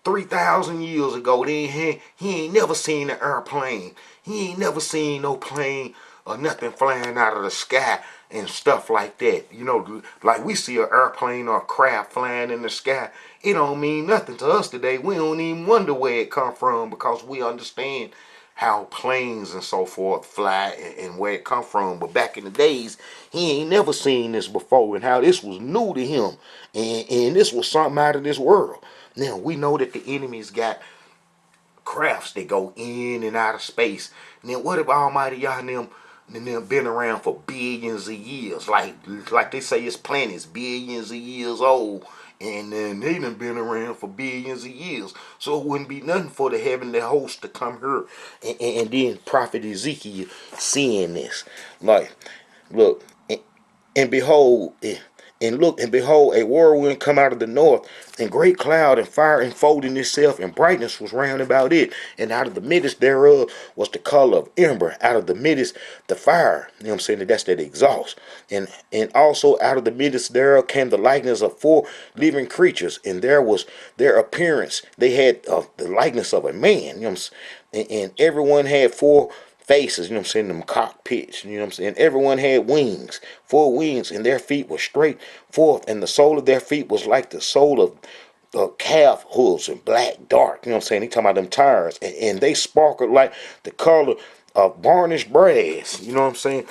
3,000 years ago. He ain't never seen an airplane. He ain't never seen no plane or nothing flying out of the sky and stuff like that. You know, like we see an airplane or a craft flying in the sky. It don't mean nothing to us today. We don't even wonder where it come from, because we understand how planes and so forth fly and where it come from. But back in the days, he ain't never seen this before, and how this was new to him, and this was something out of this world. Now we know that the enemy's got crafts that go in and out of space. Now what if Almighty Yah and them been around for billions of years? Like they say, this planet's billions of years old, and then they done been around for billions of years. So it wouldn't be nothing for the heavenly host to come here and then prophet Ezekiel seeing this. Like, look, and behold, and behold, a whirlwind come out of the north, and great cloud and fire enfolding itself, and brightness was round about it. And out of the midst thereof was the color of amber. Out of the midst the fire. You know what I'm saying? That's that exhaust. And also out of the midst thereof came the likeness of 4 living creatures, and there was their appearance. They had the likeness of a man. You know what I'm saying? And everyone had 4 faces, you know what I'm saying, them cockpits, you know what I'm saying. Everyone had wings, 4 wings, and their feet were straight forth, and the sole of their feet was like the sole of calf hooves, and black dark, you know what I'm saying. He talking about them tires, and they sparkled like the color of varnished brass, you know what I'm saying.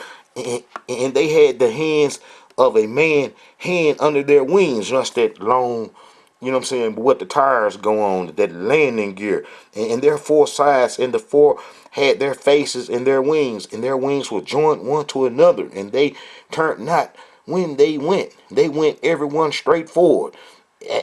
And they had the hands of a man hand under their wings, just that long, you know what I'm saying, what the tires go on, that landing gear. And their 4 sides, and the 4 had their faces and their wings were joined one to another, and they turned not when they went. They went every one straight forward.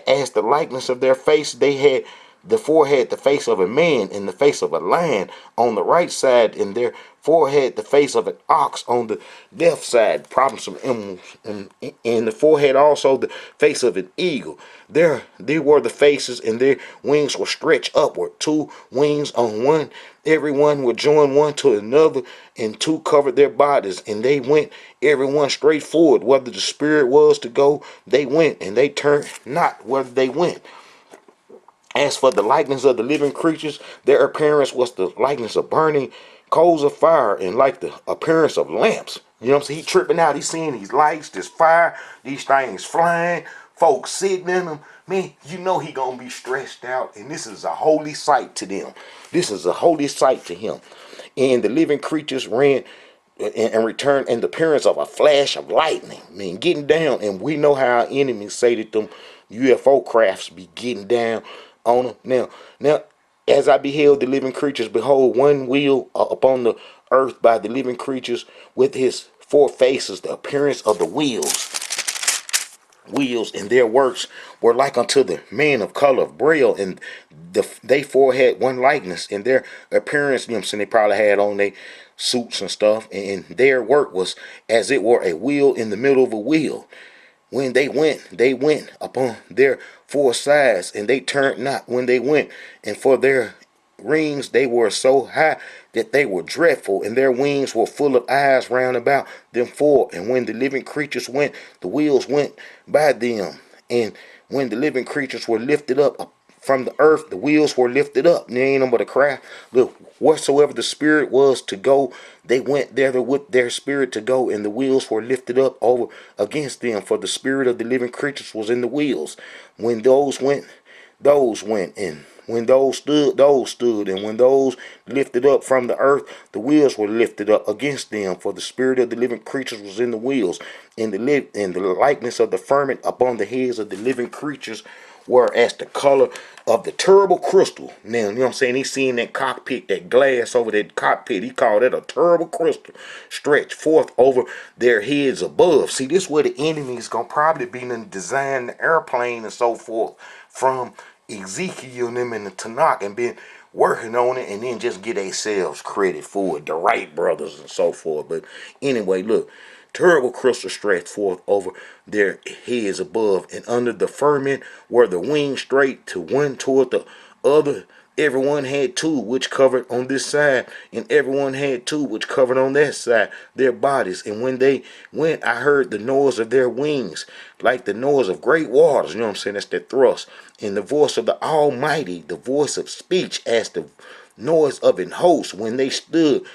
As the likeness of their face, they had the forehead the face of a man, and the face of a lion on the right side, and their forehead the face of an ox on the left side, probably some emeralds, and the forehead also the face of an eagle. They were the faces, and their wings were stretched upward, two wings on one. Every one would join one to another, and two covered their bodies, and they went every one straight forward. Whether the spirit was to go, they went, and they turned not whether they went. As for the likeness of the living creatures, their appearance was the likeness of burning coals of fire, and like the appearance of lamps. You know what I'm saying? He tripping out. He's seeing these lights, this fire, these things flying, folks sitting in them. Man, you know he gonna be stressed out, and this is a holy sight to them. This is a holy sight to him. And the living creatures ran and returned in the appearance of a flash of lightning. I mean, getting down, and we know how our enemies say that them UFO crafts be getting down on them. Now, as I beheld the living creatures, behold, one wheel upon the earth by the living creatures with his four faces, the appearance of the wheels, and their works were like unto the man of color of braille, and they four had one likeness in their appearance. You know what I'm saying? They probably had on their suits and stuff, and their work was as it were a wheel in the middle of a wheel. When they went upon their four sides, and they turned not when they went, and for their rings they were so high that they were dreadful, and their wings were full of eyes round about them four. And when the living creatures went, the wheels went by them. And when the living creatures were lifted up from the earth, the wheels were lifted up. And there ain't no but a craft. Look, whatsoever the spirit was to go, they went there with their spirit to go, and the wheels were lifted up over against them. For the spirit of the living creatures was in the wheels. When those went, and when those stood, and when those lifted up from the earth, the wheels were lifted up against them. For the spirit of the living creatures was in the wheels, and the likeness of the firmament upon the heads of the living creatures were as the color of the terrible crystal. Now, you know what I'm saying? He's seeing that cockpit, that glass over that cockpit. He called that a terrible crystal stretched forth over their heads above. See, this is where the enemy is going to probably be in design the airplane and so forth from Ezekiel and them in the Tanakh, and been working on it, and then just get themselves credit for it, the Wright brothers and so forth. But anyway, look, terrible crystal stretched forth over their heads above, and under the firmament were the wings straight to one toward the other. Everyone had two which covered on this side, and everyone had two which covered on that side, their bodies. And when they went, I heard the noise of their wings, like the noise of great waters. You know what I'm saying? That's their thrust. And the voice of the Almighty, the voice of speech, as the noise of an host. When they stood,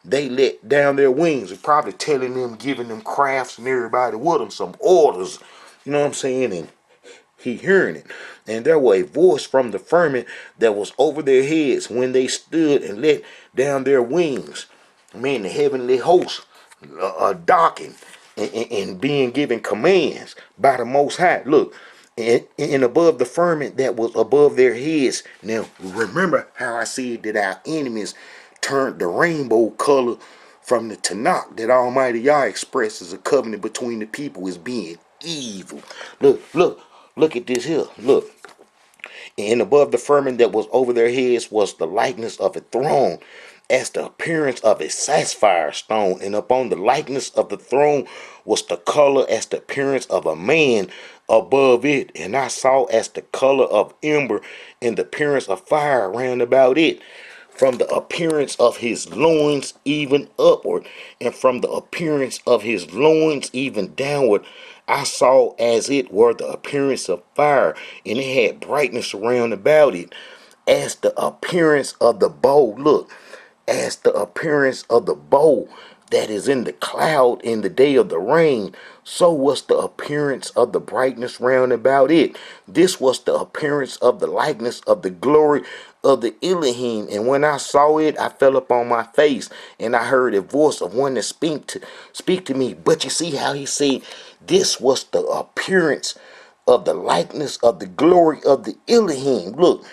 they let down their wings, and probably telling them, giving them crafts and everybody with them some orders. You know what I'm saying? And he hearing it. And there was a voice from the firmament that was over their heads when they stood and let down their wings. Man, the heavenly hosts docking and being given commands by the Most High. Look, and above the firmament that was above their heads. Now, remember how I said that our enemies turned the rainbow color from the Tanakh, that Almighty Yah expresses a covenant between the people as being evil. Look at this here. Look. And above the firmament that was over their heads was the likeness of a throne, as the appearance of a sapphire stone. And upon the likeness of the throne was the color as the appearance of a man above it. And I saw as the color of ember, and the appearance of fire round about it, from the appearance of his loins even upward, and from the appearance of his loins even downward, I saw as it were the appearance of fire, and it had brightness around about it, as the appearance of the bow. Look, as the appearance of the bow that is in the cloud in the day of the rain, so was the appearance of the brightness round about it. This was the appearance of the likeness of the glory of the Elohim. And when I saw it, I fell upon my face, and I heard a voice of one that speak to me. But you see how he said this was the appearance of the likeness of the glory of the Elohim. Look,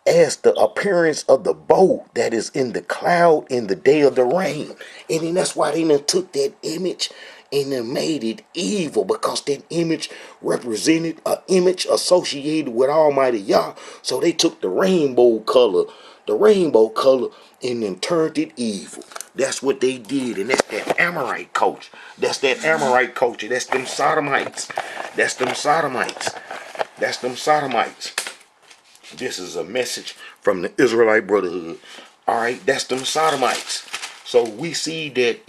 as the appearance of the bow that is in the cloud in the day of the rain. And then that's why they done took that image and then made it evil, because that image represented an image associated with Almighty Yah. So they took the rainbow color, and then turned it evil. That's what they did, and that's that Amorite culture. That's that Amorite culture. That's them sodomites. That's them sodomites. That's them sodomites. This is a message from the Israelite Brotherhood. All right, that's them sodomites. So we see that,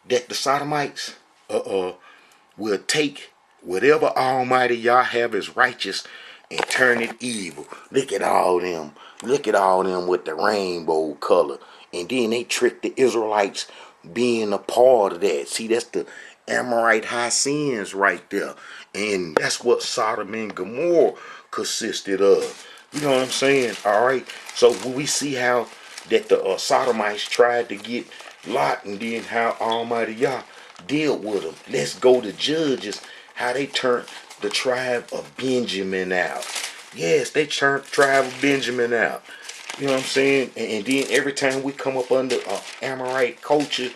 that the sodomites will take whatever Almighty Yah have as righteous and turn it evil. Look at all them. Look at all them with the rainbow color. And then they trick the Israelites being a part of that. See, that's the Amorite high sins right there. And that's what Sodom and Gomorrah consisted of. You know what I'm saying? All right. So when we see how that the Sodomites tried to get Lot, and then how Almighty Yah dealt with them. Let's go to Judges, how they turned the tribe of Benjamin out. Yes, they turned the tribe of Benjamin out. You know what I'm saying? And then every time we come up under Amorite culture,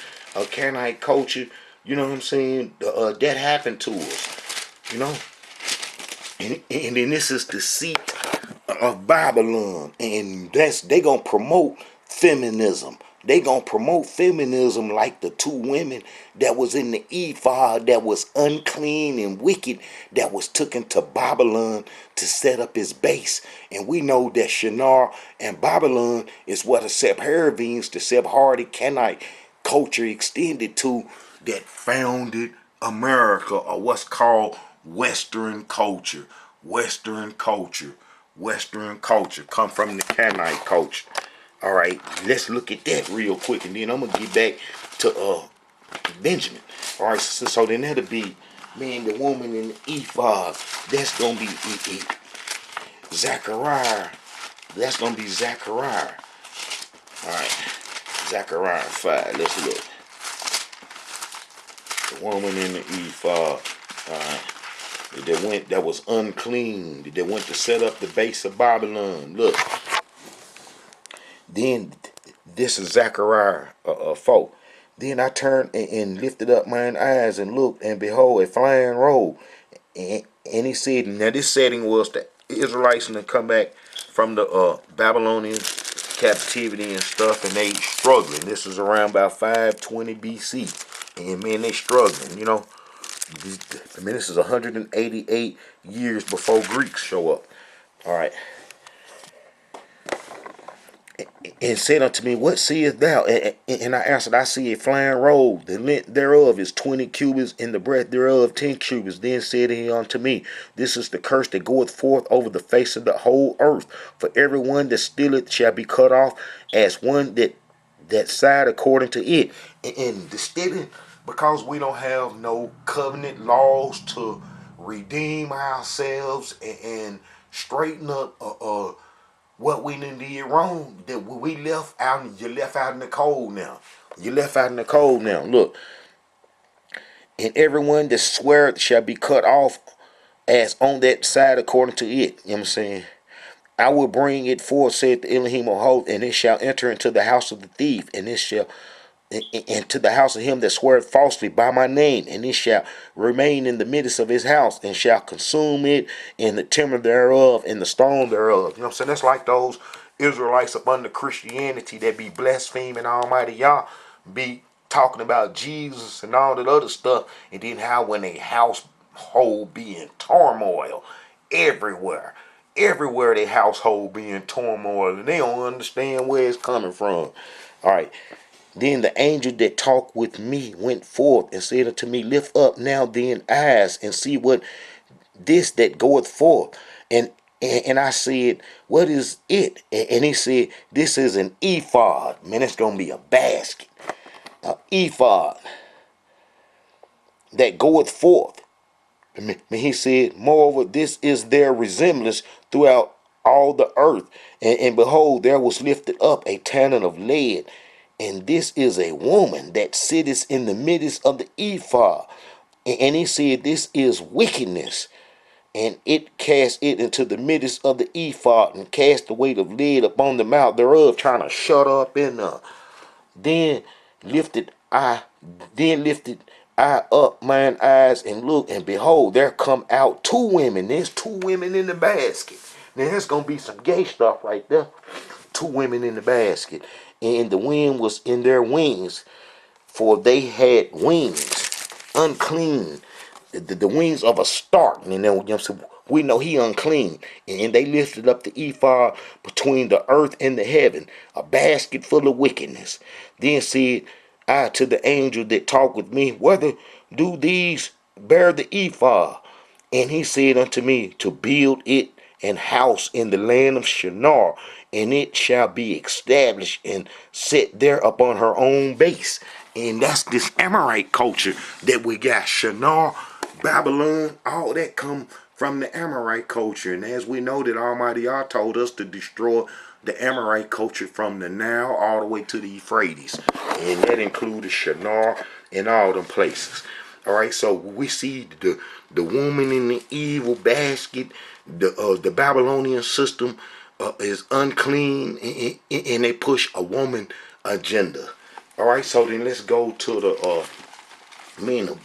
Canaanite culture, you know what I'm saying? That happened to us. You know? And then this is the seat of Babylon. And they gonna promote feminism. They gonna promote feminism like the two women that was in the ephod, that was unclean and wicked, that was taken to Babylon to set up his base. And we know that Shinar and Babylon is what the Sephardians, the Sephardic Canaanite culture extended to, that founded America, or what's called Western culture. Western culture come from the Canaanite culture. All right, let's look at that real quick, and then I'm gonna get back to Benjamin. All right, so then that'll be, man, the woman in the ephod. That's gonna be Zechariah. That's gonna be Zechariah. All right, Zechariah 5. Let's look. The woman in the ephod. All right, that was unclean. That went to set up the base of Babylon. Look. Then this is Zechariah 4. Then I turned and lifted up mine eyes and looked, and behold, a flying robe. And he said, now this setting was the Israelites and come back from the Babylonian captivity and stuff, and they struggling. This is around about 520 BC. And man, they struggling, I mean, this is 188 years before Greeks show up. All right. And said unto me, what seest thou? And I answered, I see a flying robe. The length thereof is 20 cubits, and the breadth thereof 10 cubits. Then said he unto me, this is the curse that goeth forth over the face of the whole earth. For everyone that stealeth shall be cut off, as one that side according to it. And the stealing, because we don't have no covenant laws to redeem ourselves and straighten up what we done did wrong, that we left out, you left out in the cold now. You left out in the cold now. Look. And everyone that sweareth shall be cut off, as on that side according to it. You know what I'm saying? I will bring it forth, said the Elohim of hosts, and it shall enter into the house of the thief, and it shall into the house of him that sweareth falsely by my name, and it shall remain in the midst of his house, and shall consume it in the timber thereof, and the stone thereof. You know what I'm saying? That's like those Israelites up under Christianity that be blaspheming Almighty Yah, be talking about Jesus and all that other stuff, and then how when a household be in turmoil everywhere. Everywhere their household be in turmoil, and they don't understand where it's coming from. All right. Then the angel that talked with me went forth and said unto me, lift up now then eyes and see what this that goeth forth. And I said, what is it? And he said, this is an ephod. Man, it's going to be a basket. An ephod that goeth forth. And he said, moreover, this is their resemblance throughout all the earth. And behold, there was lifted up a talent of lead. And this is a woman that sitteth in the midst of the ephod. And he said, this is wickedness. And it cast it into the midst of the ephod, and cast the weight of lead upon the mouth thereof, trying to shut up in there. Then lifted I up mine eyes and look, and behold, there come out two women. There's two women in the basket. Now there's gonna be some gay stuff right there. Two women in the basket, and the wind was in their wings, for they had wings, unclean, the wings of a stork. And then we know he unclean. And they lifted up the ephod between the earth and the heaven, a basket full of wickedness. Then said I to the angel that talked with me, whether do these bear the ephod? And he said unto me, to build it an house in the land of Shinar, and it shall be established and set there upon her own base. And that's this Amorite culture that we got. Shinar, Babylon, all that come from the Amorite culture. And as we know that Almighty Yah told us to destroy the Amorite culture from the Nile all the way to the Euphrates. And that included Shinar and all them places. All right, so we see the woman in the evil basket, the Babylonian system is unclean, and they push a woman agenda. All right, so then let's go to the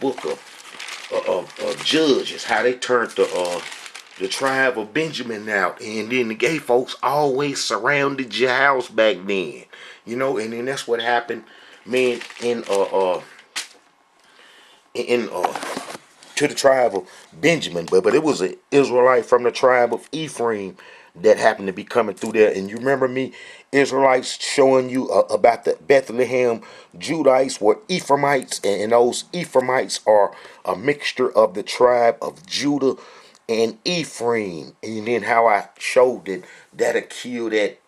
book of Judges, how they turned the tribe of Benjamin out, and then the gay folks always surrounded your house back then, and then that's what happened, man, in to the tribe of Benjamin, but it was an Israelite from the tribe of Ephraim that happened to be coming through there. And you remember me, Israelites, showing you about the Bethlehem Judites were Ephraimites, and those Ephraimites are a mixture of the tribe of Judah and Ephraim. And then how I showed that that'll kill that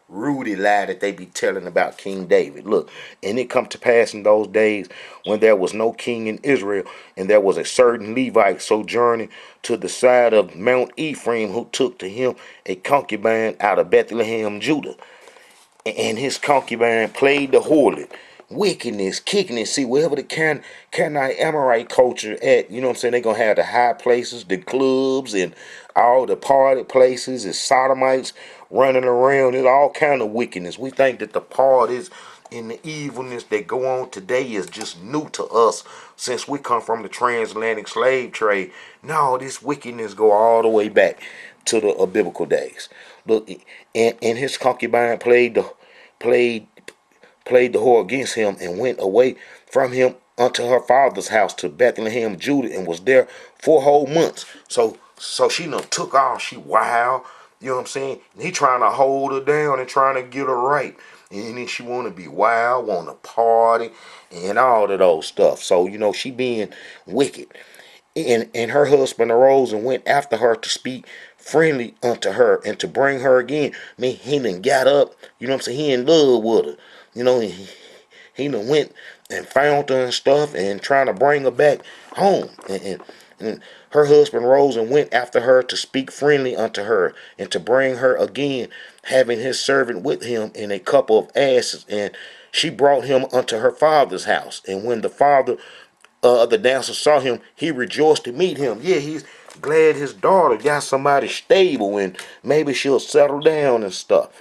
Rudy lie that they be telling about King David. Look, and it come to pass in those days when there was no king in Israel, and there was a certain Levite sojourning to the side of Mount Ephraim, who took to him a concubine out of Bethlehem, Judah. And his concubine played the harlot, wickedness, kicking it. See, wherever the Canaanite Amorite culture at, you know what I'm saying, they're going to have the high places, the clubs, and all the party places, and sodomites running around. There's all kind of wickedness. We think that the parties and the evilness that go on today is just new to us since we come from the transatlantic slave trade. No, this wickedness go all the way back to the biblical days. Look, and his concubine played the whore against him, and went away from him unto her father's house to Bethlehem, Judah, and was there 4 whole months. So she done took off. She wild. You know what I'm saying? And he trying to hold her down and trying to get her right. And then she want to be wild, want to party, and all of those stuff. So, she being wicked. And her husband arose and went after her to speak friendly unto her and to bring her again. I mean, he done got up, you know what I'm saying? He in love with her. He done went and found her and stuff and trying to bring her back home. And her husband rose and went after her to speak friendly unto her and to bring her again, having his servant with him in a couple of asses. And she brought him unto her father's house. And when the father the dancer saw him, he rejoiced to meet him. Yeah, he's glad his daughter got somebody stable and maybe she'll settle down and stuff.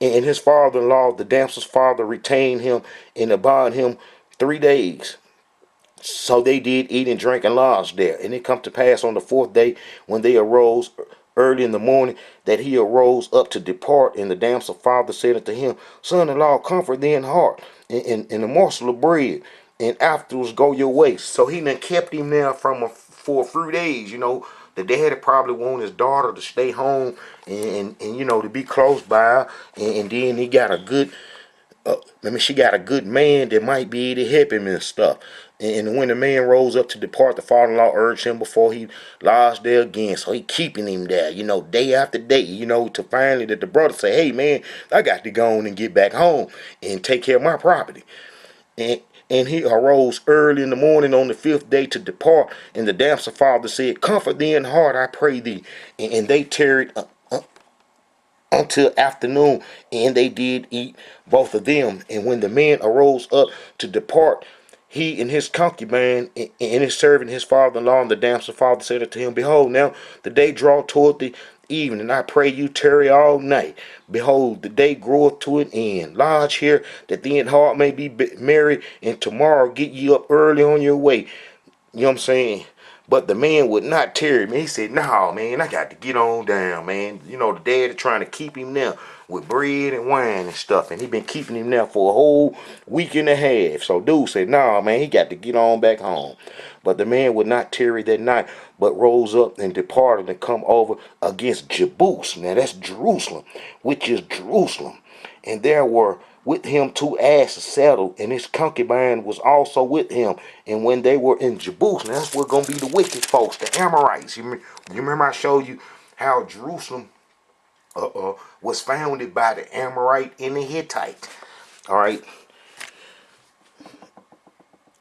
And his father-in-law, the damsel's father, retained him and abode him 3 days. So they did eat and drink and lodge there. And it come to pass on the fourth day, when they arose early in the morning, that he arose up to depart. And the damsel's father said unto him, Son-in-law, comfort thee in heart, and a morsel of bread, and afterwards go your way. So he done kept him there for a few days. The daddy probably want his daughter to stay home and to be close by, and then he got a good she got a good man that might be able to help him and stuff. And when the man rose up to depart, the father-in-law urged him before he lodged there again. So he keeping him there, day after day, to finally that the brother say, hey man, I got to go on and get back home and take care of my property. And he arose early in the morning on the fifth day to depart. And the damsel father said, comfort thee in heart, I pray thee. And they tarried until afternoon, and they did eat, both of them. And when the man arose up to depart, he and his concubine and his servant, his father-in-law, and the damsel father said unto him, behold, now the day draw toward thee, evening. I pray you tarry all night. Behold, the day groweth to an end. Lodge here, that the heart may be merry, and tomorrow get ye up early on your way. You know what I'm saying? But the man would not tarry, man. He said, "No, man, I got to get on down, man." You know, the dad trying to keep him there with bread and wine and stuff. And he been keeping him there for a whole week and a half. So dude said, "No, man, he got to get on back home." But the man would not tarry that night, but rose up and departed and come over against Jebus. Now that's Jerusalem, which is Jerusalem. And there were with him 2 asses saddled, and his concubine was also with him. And when they were in Jebus, now that's what's going to be the wicked folks, the Amorites. You remember I showed you how Jerusalem was founded by the Amorite and the Hittite. All right.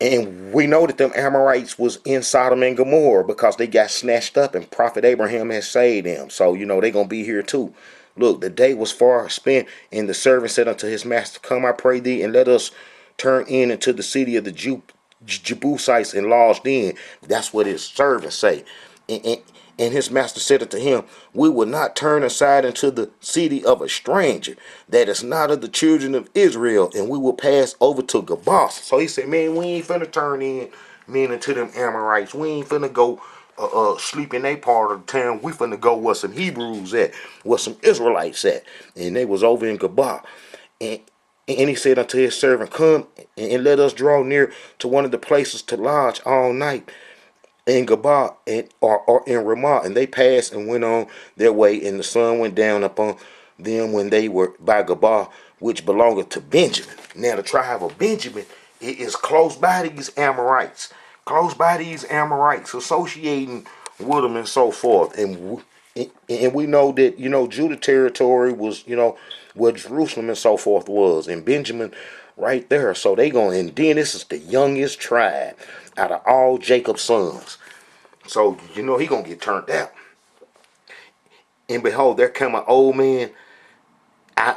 And we know that them Amorites was in Sodom and Gomorrah because they got snatched up and Prophet Abraham has saved them. So, you know, they going to be here too. Look, the day was far spent, and the servant said unto his master, "Come, I pray thee, and let us turn in into the city of the Jebusites and lodged in." That's what his servant say. And his master said unto him, "We will not turn aside into the city of a stranger that is not of the children of Israel, and we will pass over to Gabah." So he said, man, we ain't finna turn in, men, into them Amorites. We ain't finna go sleep in a part of the town. We finna go where some Hebrews at, where some Israelites at. And they was over in Gabah. And he said unto his servant, "Come and let us draw near to one of the places to lodge all night in Gabah or in Ramah." And they passed and went on their way, and the sun went down upon them when they were by Gabah, which belongeth to Benjamin. Now the tribe of Benjamin is close by these Amorites, associating with them and so forth. And we know that, you know, Judah territory was, you know, where Jerusalem and so forth was, and Benjamin right there. So they going, and then this is the youngest tribe out of all Jacob's sons. So, you know, he gonna get turned out. And behold, there come an old man. I,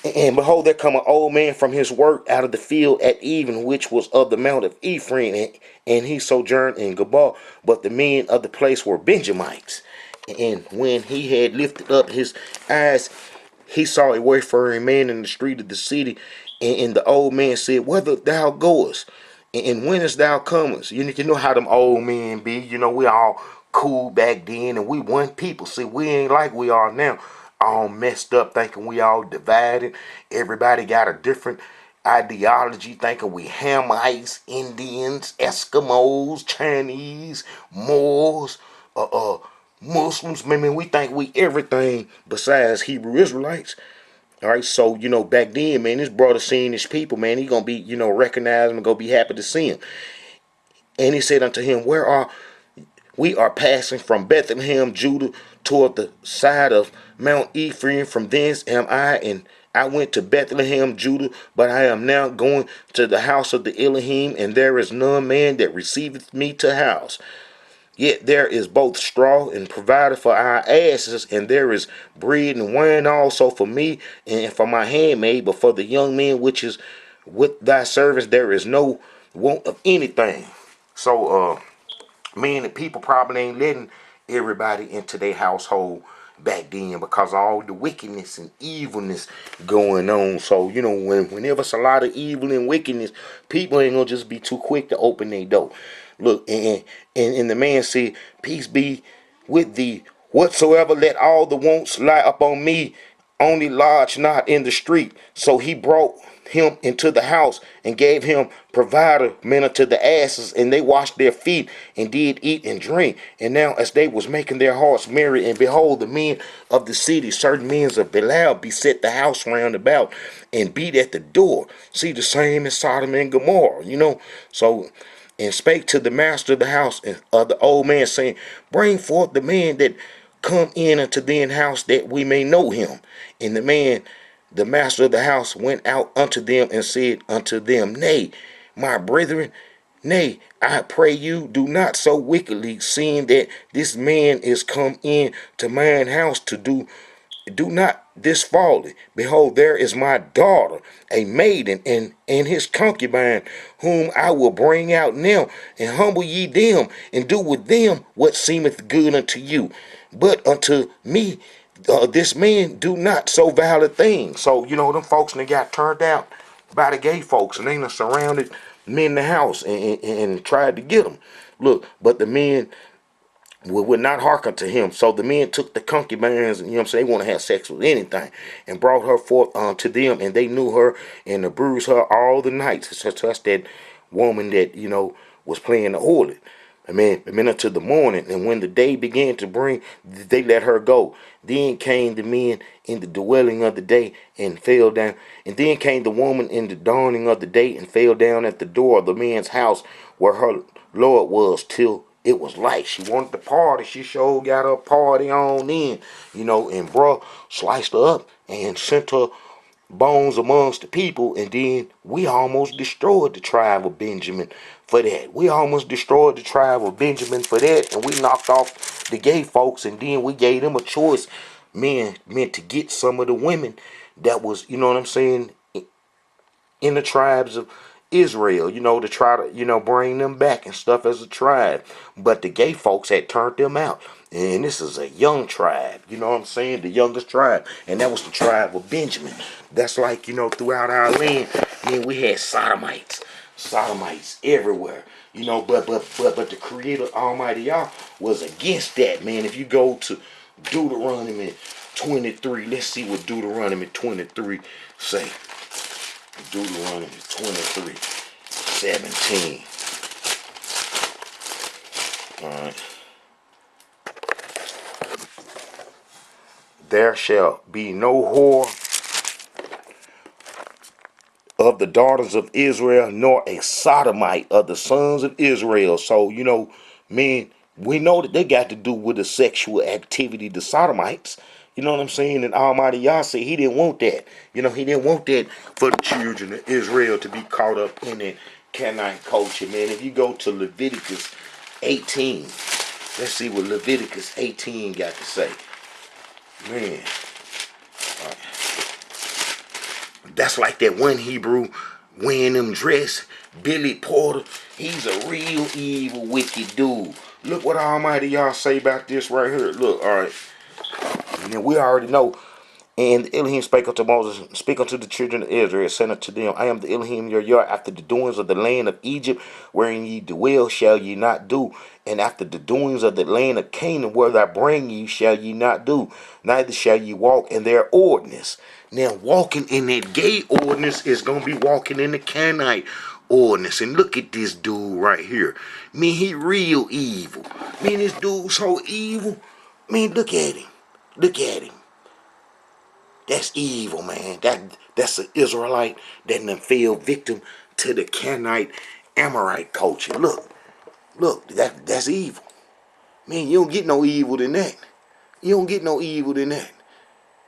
and behold, there come an old man from his work out of the field at even, which was of the mount of Ephraim, and he sojourned in Gabah. But the men of the place were Benjamites. And when he had lifted up his eyes, he saw a wayfaring man in the street of the city. And the old man said, "Whither thou goest? And when is thou comest?" You know how them old men be. You know, we all cool back then, and we one people. See, we ain't like we are now, all messed up, thinking we all divided. Everybody got a different ideology, thinking we Hamites, Indians, Eskimos, Chinese, Moors, Muslims. I mean, we think we everything besides Hebrew Israelites. All right, so, you know, back then, man, this brother seeing his people, man, he gonna be, you know, recognize him and gonna be happy to see him. And he said unto him, "Where are we? Are passing from Bethlehem, Judah, toward the side of Mount Ephraim. From thence am I, and I went to Bethlehem, Judah, but I am now going to the house of the Elohim, and there is none man that receiveth me to house. Yet there is both straw and provided for our asses, and there is bread and wine also for me and for my handmaid, but for the young men which is with thy servants there is no want of anything." So, man, the people probably ain't letting everybody into their household back then because of all the wickedness and evilness going on. So, you know, whenever it's a lot of evil and wickedness, people ain't gonna just be too quick to open their door. Look, and the man said, "Peace be with thee. Whatsoever let all the wants lie upon me, only lodge not in the street." So he brought him into the house and gave him provider men unto the asses, and they washed their feet and did eat and drink. And now as they was making their hearts merry, and behold, the men of the city, certain men of Belial, beset the house round about and beat at the door. See, the same as Sodom and Gomorrah, you know. So, and spake to the master of the house and of the old man, saying, "Bring forth the man that come in unto thine house, that we may know him." And the master of the house, went out unto them and said unto them, "Nay, my brethren, nay, I pray you, do not so wickedly, seeing that this man is come in to mine house to do not this folly. Behold, there is my daughter, a maiden, and his concubine, whom I will bring out now, and humble ye them, and do with them what seemeth good unto you. But unto me, this man do not so vile a thing. So, them folks, and they got turned out by the gay folks, and they done surrounded men in the house and tried to get them. Look, but the men would not hearken to him. So the men took the concubines, and they want to have sex with anything, and brought her forth to them, and they knew her and bruised her all the nights. So that's that woman that, was playing the harlot. Amen. Until the morning, and when the day began to bring, they let her go. Then came the men in the dwelling of the day and fell down. And then came the woman in the dawning of the day and fell down at the door of the man's house where her Lord was till it was light. She wanted to party. She sure got her party on in, and bruh sliced her up and sent her bones amongst the people, and then we almost destroyed the tribe of Benjamin for that. We almost destroyed the tribe of Benjamin for that, and we knocked off the gay folks, and then we gave them a choice, meant to get some of the women that was, in the tribes of Israel, to try to, bring them back and stuff as a tribe. But the gay folks had turned them out. And this is a young tribe, the youngest tribe. And that was the tribe of Benjamin. That's like, throughout our land, we had sodomites everywhere. But the Creator Almighty Yah was against that, man. If you go to Deuteronomy 23, let's see what Deuteronomy 23 say. Deuteronomy 23:17. Alright. There shall be no whore of the daughters of Israel, nor a sodomite of the sons of Israel. So, men, we know that they got to do with the sexual activity, the sodomites. You know what I'm saying? And Almighty Yah said he didn't want that. He didn't want that for the children of Israel to be caught up in that Canaanite culture, man. If you go to Leviticus 18, let's see what Leviticus 18 got to say. Man. That's like that one Hebrew wearing them dress, Billy Porter. He's a real evil, wicked dude. Look what Almighty Yah say about this right here. Look, all right. And then we already know. And Elohim spake unto Moses, speak unto the children of Israel, saying unto them, I am the Elohim your Yah, after the doings of the land of Egypt, wherein ye dwell, shall ye not do. And after the doings of the land of Canaan, where I bring you, shall ye not do. Neither shall ye walk in their ordinance. Now, walking in that gay ordinance is going to be walking in the Canaanite ordinance. And look at this dude right here. Man, he real evil. Man, this dude so evil. Man, look at him. Look at him. That's evil, man. That's an Israelite that done fell victim to the Canaanite Amorite culture. Look, that's evil. Man, you don't get no evil than that. You don't get no evil than that.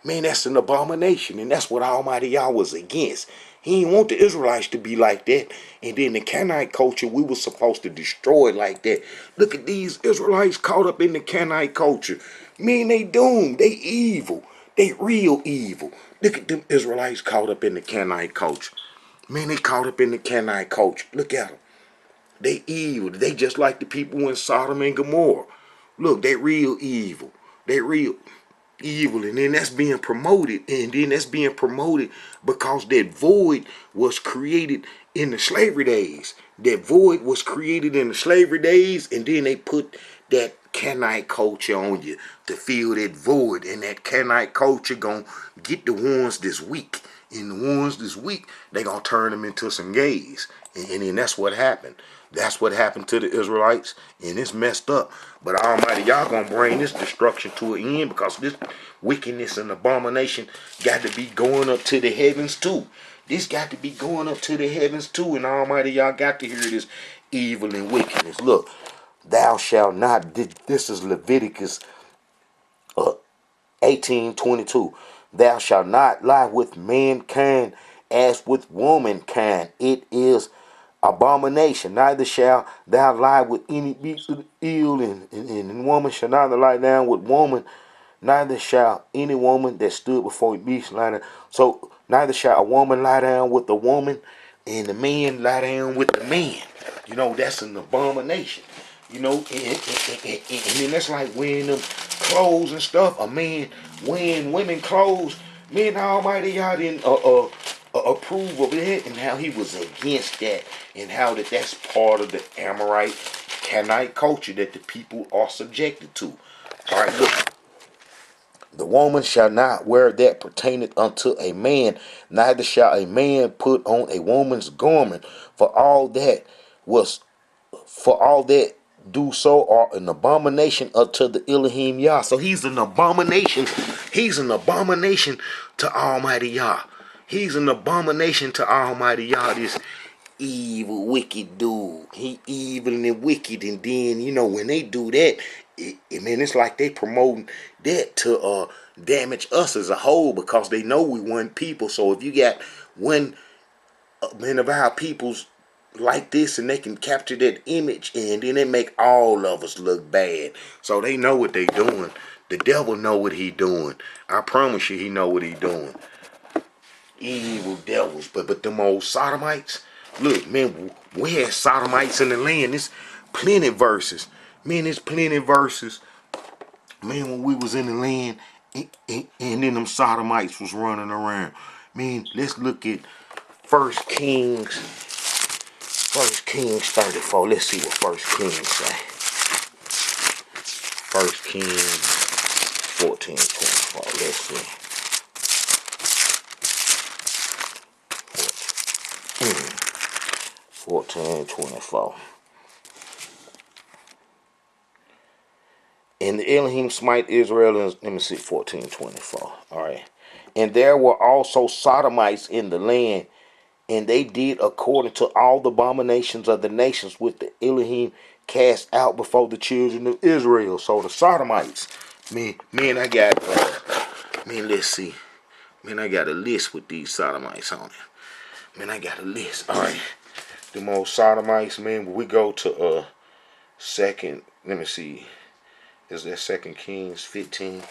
Man, that's an abomination, and that's what Almighty Yah was against. He didn't want the Israelites to be like that, and then the Canaanite culture, we were supposed to destroy it like that. Look at these Israelites caught up in the Canaanite culture. Man, they doomed. They evil. They real evil. Look at them Israelites caught up in the Canaanite culture. Man, they caught up in the Canaanite culture. Look at them. They evil. They just like the people in Sodom and Gomorrah. Look, they real evil. They real evil, and then that's being promoted, because that void was created in the slavery days. That void was created in the slavery days, and then they put that Canaanite culture on you to fill that void, and that Canaanite culture gonna get the ones this weak, and the ones this weak, they gonna turn them into some gays, and then that's what happened. That's what happened to the Israelites, and it's messed up. But Almighty Yah gonna bring this destruction to an end, because this wickedness and abomination got to be going up to the heavens too. This got to be going up to the heavens too, and Almighty Yah got to hear this evil and wickedness. Look, thou shalt not. This is Leviticus 18:22. Thou shalt not lie with mankind as with womankind. It is abomination. Neither shall thou lie with any beast of ill, and woman shall neither lie down with woman, Neither shall any woman that stood before a beast lie down. So neither shall a woman lie down with the woman, and the man lie down with the man. You know, that's an abomination. You know, and then that's like wearing them clothes and stuff. A man wearing women clothes. Man, Almighty God didn't approve of it, and how he was against that, and how that's part of the Amorite, Canaanite culture that the people are subjected to. All right, look. The woman shall not wear that pertaineth unto a man, neither shall a man put on a woman's garment, for all that was for all that do so are an abomination unto the Elohim Yah. So he's an abomination. He's an abomination to Almighty Yah. He's an abomination to Almighty Yah. This evil, wicked dude. He evil and wicked, and then when they do that, it's like they promoting that to damage us as a whole, because they know we one people. So if you got one man of our peoples like this, and they can capture that image, and then they make all of us look bad. So they know what they doing. The devil know what he doing. I promise you, he know what he doing. Evil devils. But them old sodomites, look, man, we had sodomites in the land. There's plenty verses. Man, there's plenty verses. Man, when we was in the land, and then them sodomites was running around. Man, let's look at First Kings 34. Let's see what First Kings say. First Kings 14:24. Let's see. 14:24. And the Elohim smite Israel. And let me see, 14:24. All right. And there were also sodomites in the land, and they did according to all the abominations of the nations which the Elohim cast out before the children of Israel. So the sodomites, man, I got, let's see. Man, I got a list with these sodomites on it. Man, I got a list. All right. The most sodomites, man, when we go to let me see. Is that 2 Kings 15?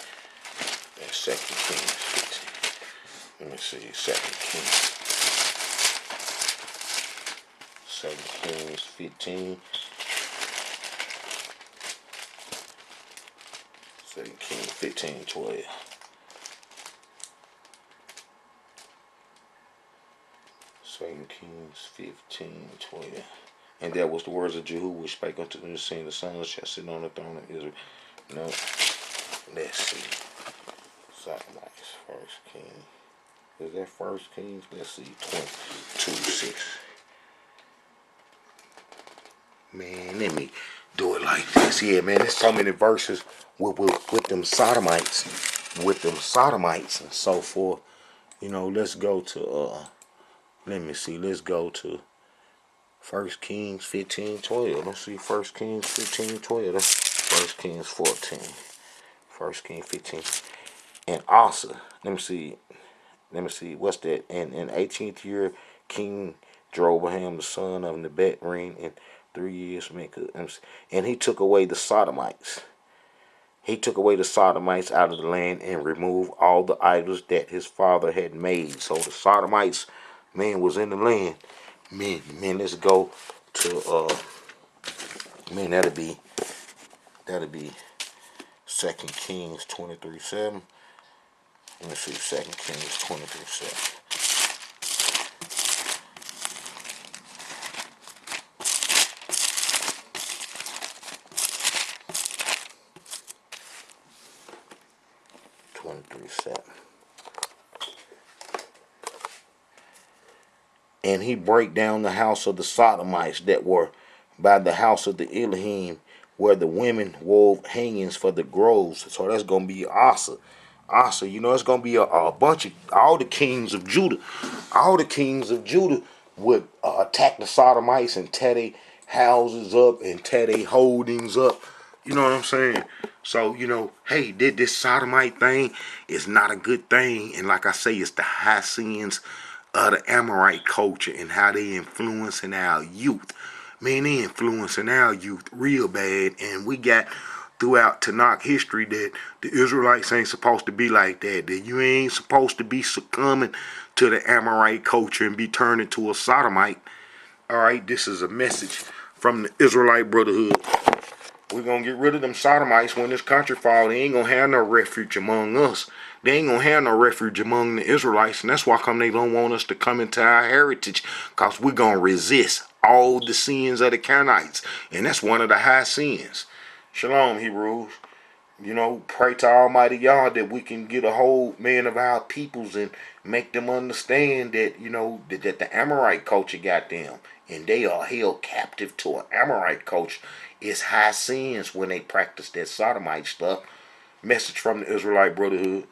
That's 2 Kings 15. Let me see. 2 Kings 15. 2 Kings 15:12. 2 Kings 15:12. And that was the words of Jehu which spake unto them, saying, the sons shall sit on the throne of Israel. No. Let's see. Sodomites, First King. Is that First Kings? Let's see. 22:6. Man, let me do it like this. Yeah, man, there's so many verses with them sodomites. With them sodomites and so forth. Let's go to let me see. Let's go to First Kings 15:12. Let's see. First Kings 15:12. That's First Kings 14. First Kings 15. And Asa. Let me see. What's that? In 18th year, King Jeroboam, the son of Nebat, reigned in 3 years. And he took away the Sodomites. He took away the Sodomites out of the land and removed all the idols that his father had made. So the Sodomites, man, was in the land. Man, let's go to man, that'll be 2 Kings 23:7. Let me see, 2 Kings 23:7. And he break down the house of the Sodomites that were by the house of the Elohim, where the women wove hangings for the groves. So that's going to be Asa. It's going to be a bunch of all the kings of Judah. All the kings of Judah would attack the Sodomites and tear their houses up and tear their holdings up. You know what I'm saying? So, hey, this sodomite thing is not a good thing. And like I say, it's the high sins of the Amorite culture and how they influencing our youth. Man, they influencing our youth real bad. And we got throughout Tanakh history that the Israelites ain't supposed to be like that. That you ain't supposed to be succumbing to the Amorite culture and be turned into a sodomite. All right, this is a message from the Israelite Brotherhood. We're going to get rid of them sodomites when this country fall. They ain't going to have no refuge among us. They ain't going to have no refuge among the Israelites. And that's why come they don't want us to come into our heritage. Because we're going to resist all the sins of the Canaanites. And that's one of the high sins. Shalom, Hebrews. You know, pray to Almighty Yah that we can get a hold, man, of our peoples and make them understand that, you know, that the Amorite culture got them. And they are held captive to an Amorite culture. It's high sins when they practice that sodomite stuff. Message from the Israelite Brotherhood.